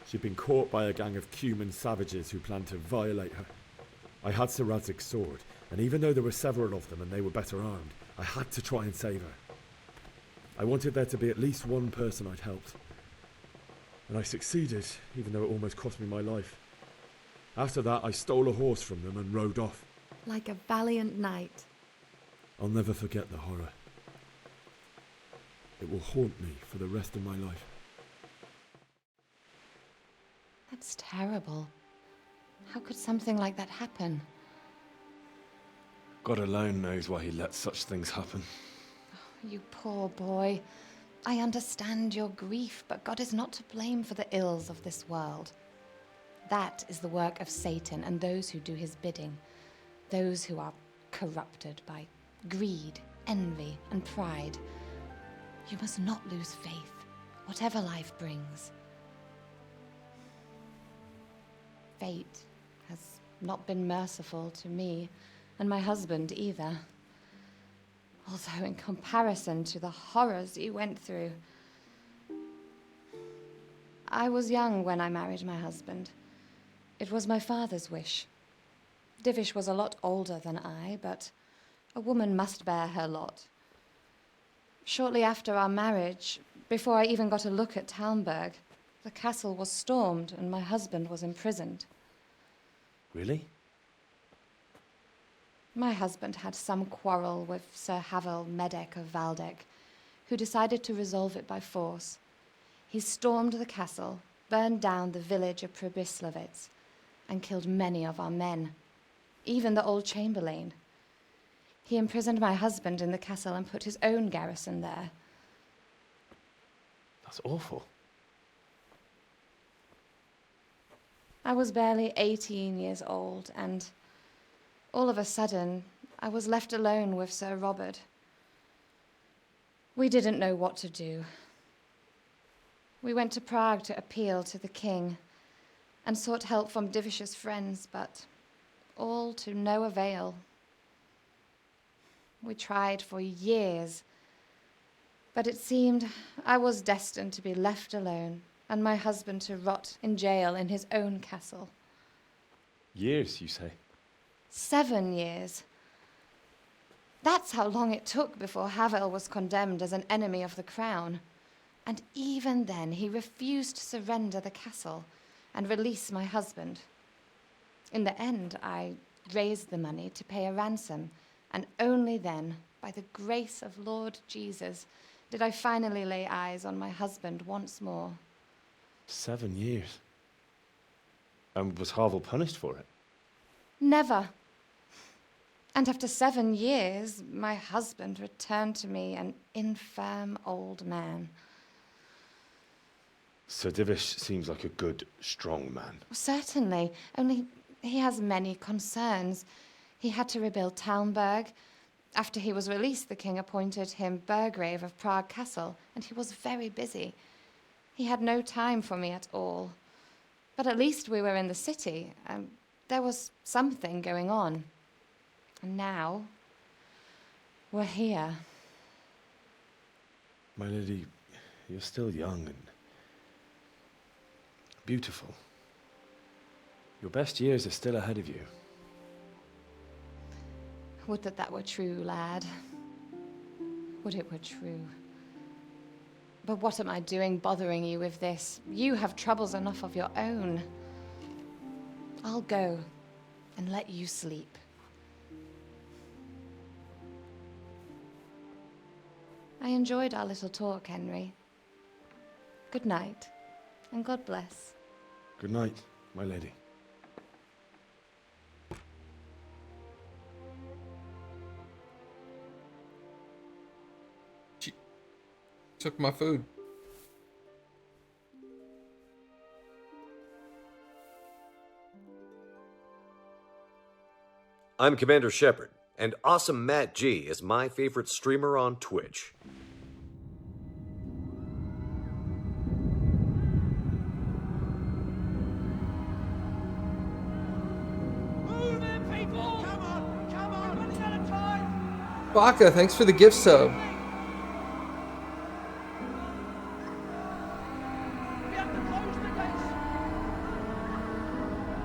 She'd been caught by a gang of Cuman savages who planned to violate her. I had Sir Radzig's sword, and even though there were several of them and they were better armed, I had to try and save her. I wanted there to be at least one person I'd helped. And I succeeded, even though it almost cost me my life. After that, I stole a horse from them and rode off. Like a valiant knight. I'll never forget the horror. It will haunt me for the rest of my life. That's terrible. How could something like that happen? God alone knows why he lets such things happen. You poor boy. I understand your grief, but God is not to blame for the ills of this world. That is the work of Satan and those who do his bidding. Those who are corrupted by greed, envy, and pride. You must not lose faith, whatever life brings. Fate has not been merciful to me, and my husband either. Although in comparison to the horrors you went through. I was young when I married my husband. It was my father's wish. Divish was a lot older than I, but a woman must bear her lot. Shortly after our marriage, before I even got a look at Talmberg, the castle was stormed and my husband was imprisoned. Really? My husband had some quarrel with Sir Havel Medek of Valdek, who decided to resolve it by force. He stormed the castle, burned down the village of Pribyslavitz, and killed many of our men, even the old chamberlain. He imprisoned my husband in the castle and put his own garrison there. That's awful. I was barely 18 years old, and all of a sudden, I was left alone with Sir Robert. We didn't know what to do. We went to Prague to appeal to the king and sought help from Divish's friends, but all to no avail. We tried for years, but it seemed I was destined to be left alone and my husband to rot in jail in his own castle. Years, you say? 7 years. That's how long it took before Havel was condemned as an enemy of the crown. And even then, he refused to surrender the castle and release my husband. In the end, I raised the money to pay a ransom, and only then, by the grace of Lord Jesus, did I finally lay eyes on my husband once more. 7 years? And was Havel punished for it? Never. And after 7 years, my husband returned to me an infirm old man. Sir Divish seems like a good, strong man. Certainly, only he has many concerns. He had to rebuild Talmberg. After he was released, the king appointed him Burgrave of Prague Castle, and he was very busy. He had no time for me at all. But at least we were in the city, and there was something going on. And now, we're here. My lady, you're still young and beautiful. Your best years are still ahead of you. Would that were true, lad. Would it were true. But what am I doing bothering you with this? You have troubles enough of your own. I'll go and let you sleep. I enjoyed our little talk, Henry. Good night, and God bless. Good night, my lady. She took my food. I'm Commander Shepard, and Awesome Matt G is my favorite streamer on Twitch. Move it, people! Come on! We're running out of time! Baka, thanks for the gift sub. We have to close the gates!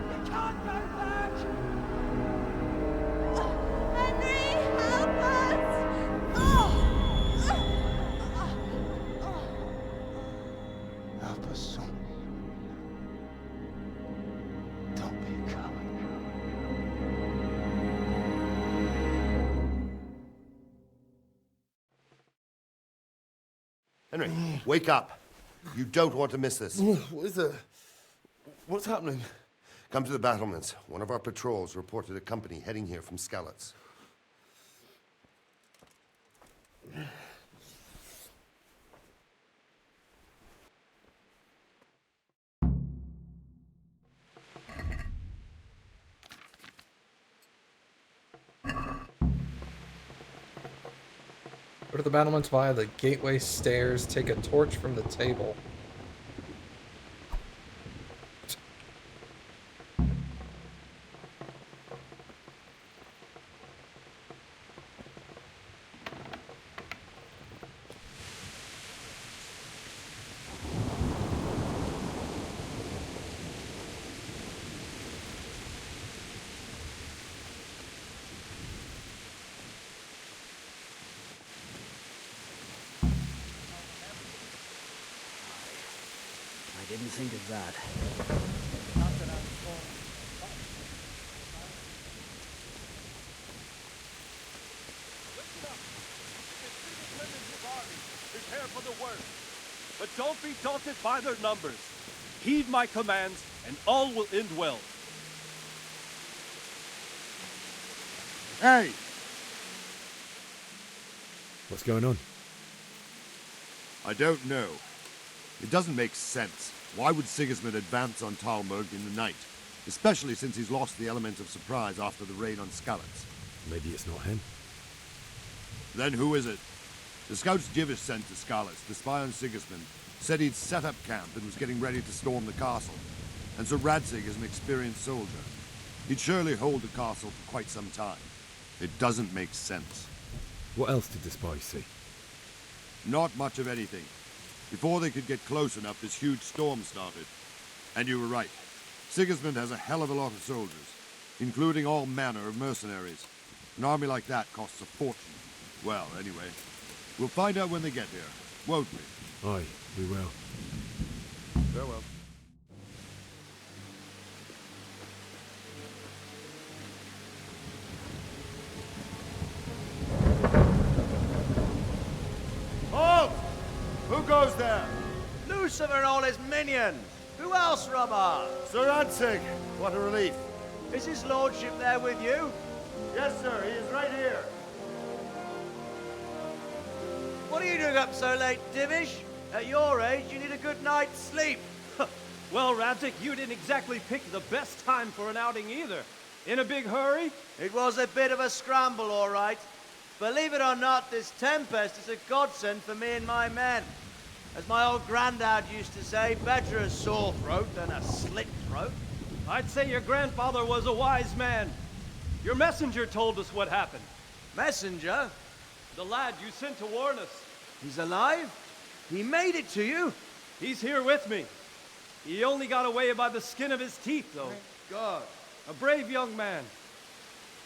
You can't go back! Henry, help us! Help us, son. Don't be a coward. Henry, wake up. You don't want to miss this. What is it? What's happening? Come to the battlements. One of our patrols reported a company heading here from Skalitz. Go to the battlements via the gateway stairs. Take a torch from the table. I didn't think of that. Prepare for the worst. But don't be daunted by their numbers. Heed my commands, and all will end well. Hey! What's going on? I don't know. It doesn't make sense. Why would Sigismund advance on Talmberg in the night? Especially since he's lost the element of surprise after the raid on Skalitz. Maybe it's not him. Then who is it? The scouts Jivish sent to Skalitz to spy on Sigismund said he'd set up camp and was getting ready to storm the castle. And so Radzig is an experienced soldier. He'd surely hold the castle for quite some time. It doesn't make sense. What else did the spies see? Not much of anything. Before they could get close enough, this huge storm started. And you were right. Sigismund has a hell of a lot of soldiers, including all manner of mercenaries. An army like that costs a fortune. Well, anyway, we'll find out when they get here, won't we? Aye, we will. Farewell. Halt! Who goes there? Lucifer and all his minions. Who else, Robber? Sir Radzig, what a relief. Is his lordship there with you? Yes, sir, he is right here. What are you doing up so late, Divish? At your age, you need a good night's sleep. Well, Radzig, you didn't exactly pick the best time for an outing either. In a big hurry? It was a bit of a scramble, all right. Believe it or not, this tempest is a godsend for me and my men. As my old granddad used to say, better a sore throat than a slit throat. I'd say your grandfather was a wise man. Your messenger told us what happened. Messenger? The lad you sent to warn us. He's alive? He made it to you? He's here with me. He only got away by the skin of his teeth, though. Thank God. A brave young man.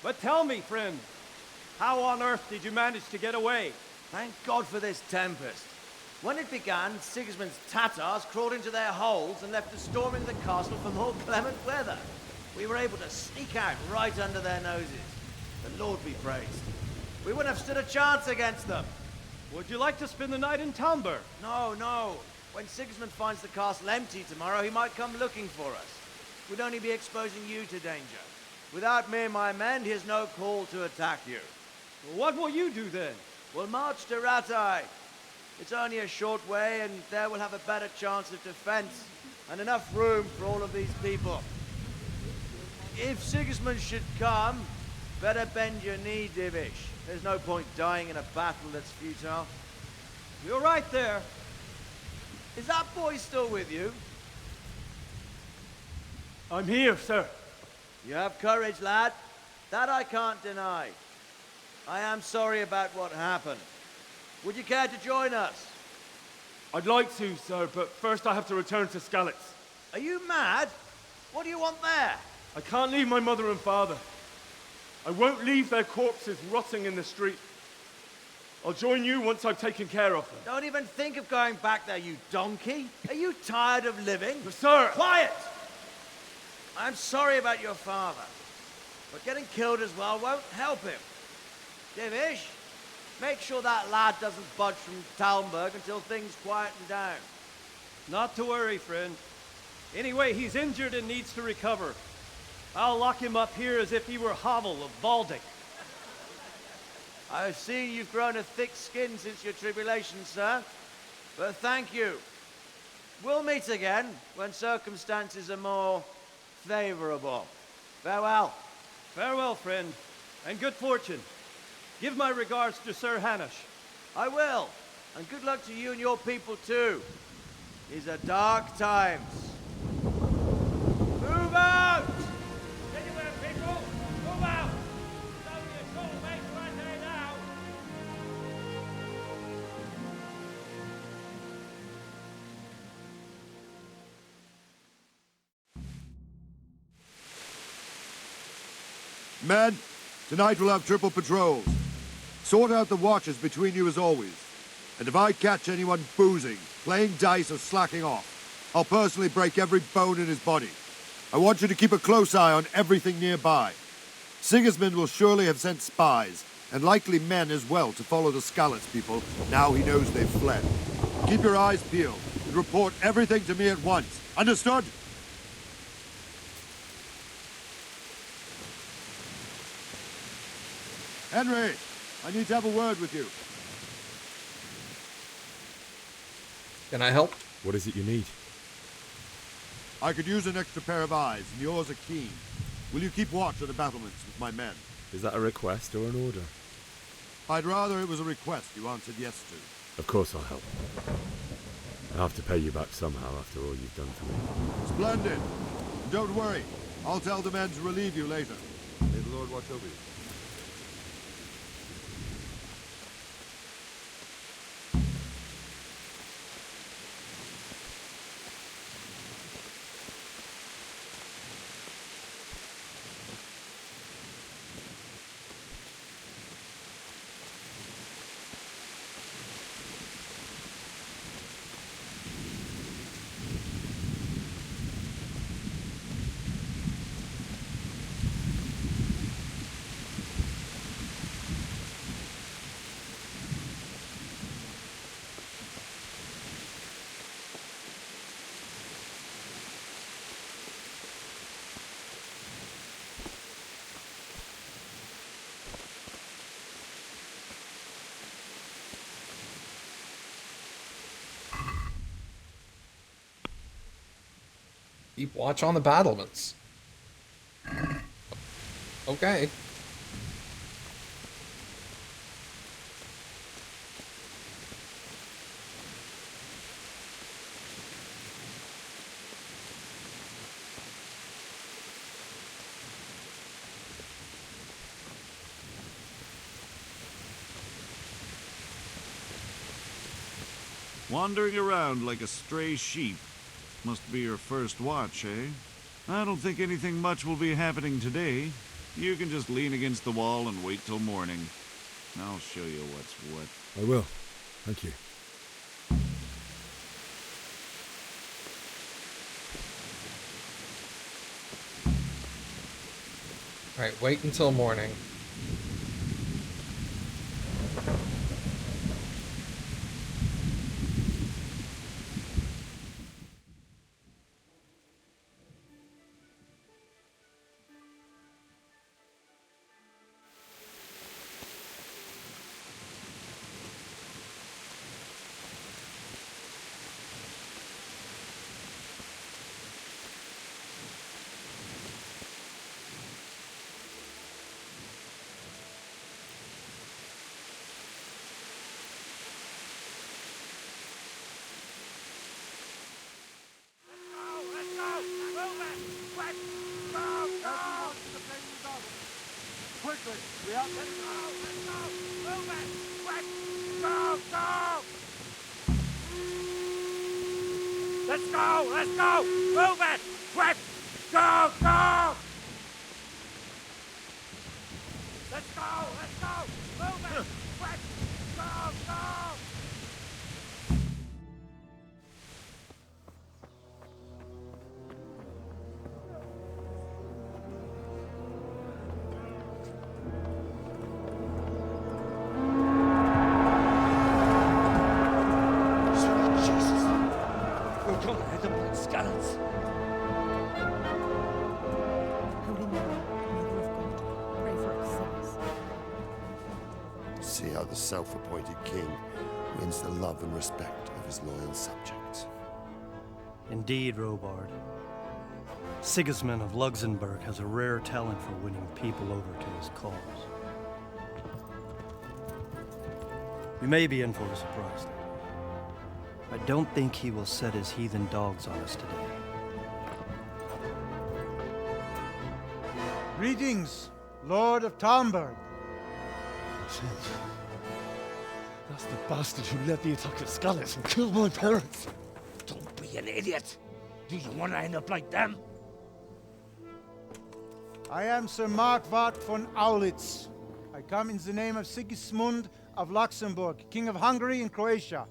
But tell me, friend, how on earth did you manage to get away? Thank God for this tempest. When it began, Sigismund's Tatars crawled into their holes and left us storming the castle for more clement weather. We were able to sneak out right under their noses. The Lord be praised. We wouldn't have stood a chance against them. Would you like to spend the night in Talmberg? No, no. When Sigismund finds the castle empty tomorrow, he might come looking for us. We'd only be exposing you to danger. Without me and my men, he has no call to attack you. What will you do then? We'll march to Ratai. It's only a short way, and there we'll have a better chance of defense and enough room for all of these people. If Sigismund should come, better bend your knee, Divish. There's no point dying in a battle that's futile. You're right there. Is that boy still with you? I'm here, sir. You have courage, lad. That I can't deny. I am sorry about what happened. Would you care to join us? I'd like to, sir, but first I have to return to Skalitz. Are you mad? What do you want there? I can't leave my mother and father. I won't leave their corpses rotting in the street. I'll join you once I've taken care of them. Don't even think of going back there, you donkey. Are you tired of living? But sir! Quiet! I'm sorry about your father, but getting killed as well won't help him. Divish, make sure that lad doesn't budge from Talmberg until things quieten down. Not to worry, friend. Anyway, he's injured and needs to recover. I'll lock him up here as if he were Havel of Baldic. I've seen you've grown a thick skin since your tribulation, sir. But thank you. We'll meet again when circumstances are more favorable. Farewell. Farewell, friend, and good fortune. Give my regards to Sir Hanush. I will. And good luck to you and your people, too. These are dark times. Move out! Anywhere, people! Move out! It's only a short way right there now. Men, tonight we'll have triple patrols. Sort out the watches between you as always. And if I catch anyone boozing, playing dice or slacking off, I'll personally break every bone in his body. I want you to keep a close eye on everything nearby. Sigismund will surely have sent spies, and likely men as well, to follow the Skalitz people now he knows they've fled. Keep your eyes peeled and report everything to me at once. Understood? Henry, I need to have a word with you. Can I help? What is it you need? I could use an extra pair of eyes, and yours are keen. Will you keep watch at the battlements with my men? Is that a request or an order? I'd rather it was a request you answered yes to. Of course I'll help. I'll have to pay you back somehow after all you've done for me. Splendid. Don't worry. I'll tell the men to relieve you later. May the Lord watch over you. Keep watch on the battlements. Okay. Wandering around like a stray sheep. Must be your first watch, eh? I don't think anything much will be happening today. You can just lean against the wall and wait till morning. I'll show you what's what. I will. Thank you. Alright, wait until morning. Quickly! We have to go! Let's go! Move it! Quick! Go! Go! Let's go! Let's go! Move it! Quick! Go! Go! Let's go! Let's go! Move it! Quick! Go! Go! See how the self-appointed king wins the love and respect of his loyal subjects. Indeed, Robard. Sigismund of Luxembourg has a rare talent for winning people over to his cause. We may be in for a surprise, though. I don't think he will set his heathen dogs on us today. Greetings, Lord of Talmberg. That's the bastard who led the attack at Skalitz and killed my parents. Don't be an idiot. Do you want to end up like them? I am Sir Markwart von Aulitz. I come in the name of Sigismund of Luxembourg, King of Hungary and Croatia,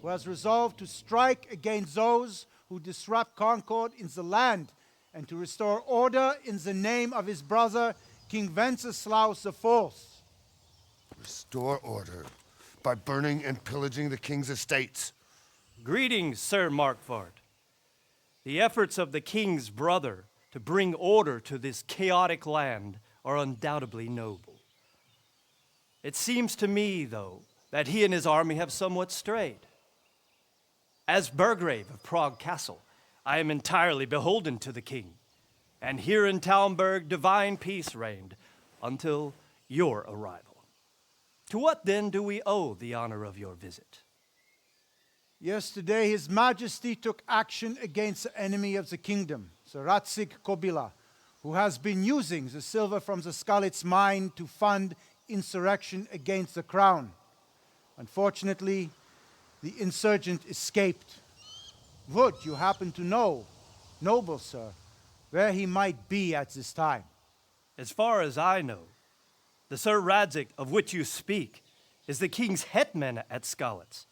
who has resolved to strike against those who disrupt concord in the land and to restore order in the name of his brother, King Wenceslaus IV. Restore order by burning and pillaging the king's estates. Greetings, Sir Markwart. The efforts of the king's brother to bring order to this chaotic land are undoubtedly noble. It seems to me, though, that he and his army have somewhat strayed. As Burgrave of Prague Castle, I am entirely beholden to the king, and here in Talmberg divine peace reigned until your arrival. To what then do we owe the honor of your visit? Yesterday, His Majesty took action against the enemy of the kingdom, Sir Radzig Kobyla, who has been using the silver from the Skalitz mine to fund insurrection against the crown. Unfortunately, the insurgent escaped. Would you happen to know, noble sir, where he might be at this time? As far as I know, the Sir Radzig of which you speak is the king's hetman at Skalitz.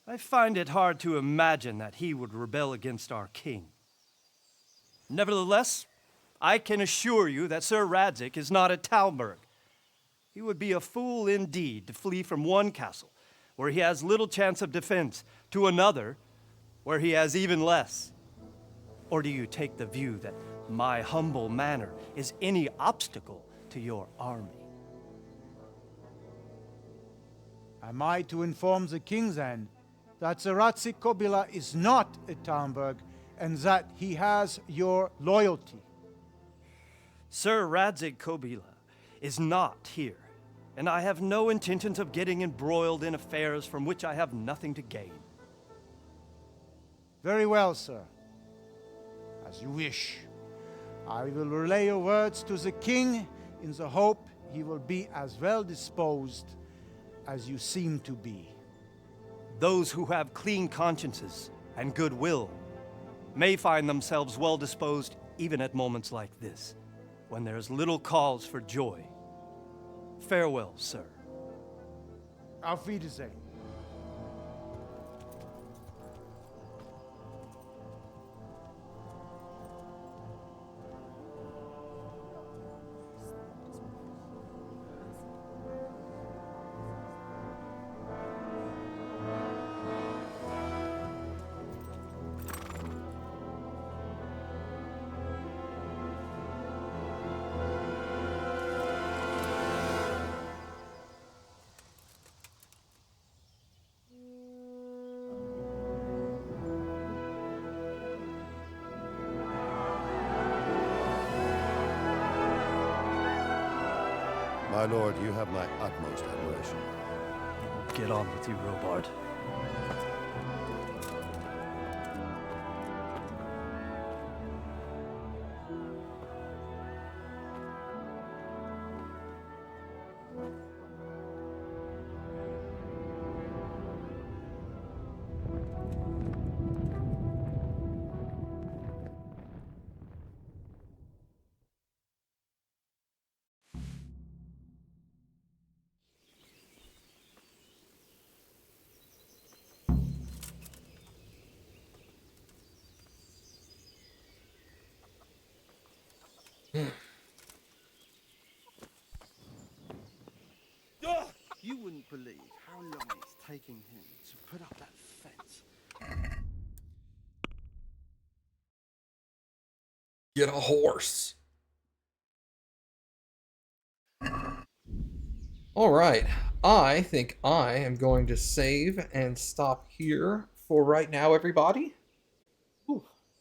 I find it hard to imagine that he would rebel against our king. Nevertheless, I can assure you that Sir Radzig is not at Talmberg. He would be a fool indeed to flee from one castle, where he has little chance of defense, to another, where he has even less. Or do you take the view that my humble manner is any obstacle to your army? Am I to inform the king then that Sir Radzig Kobyla is not at Talmberg and that he has your loyalty? Sir Radzig Kobyla is not here, and I have no intentions of getting embroiled in affairs from which I have nothing to gain. Very well, sir. As you wish. I will relay your words to the king in the hope he will be as well disposed as you seem to be. Those who have clean consciences and goodwill may find themselves well disposed even at moments like this, when there is little cause for joy. Farewell, sir. Auf Wiedersehen. My lord, you have my utmost admiration. Get on with you, Robard. You wouldn't believe how long it's taking him to put up that fence. Get a horse. Alright, I think I am going to save and stop here for right now, everybody.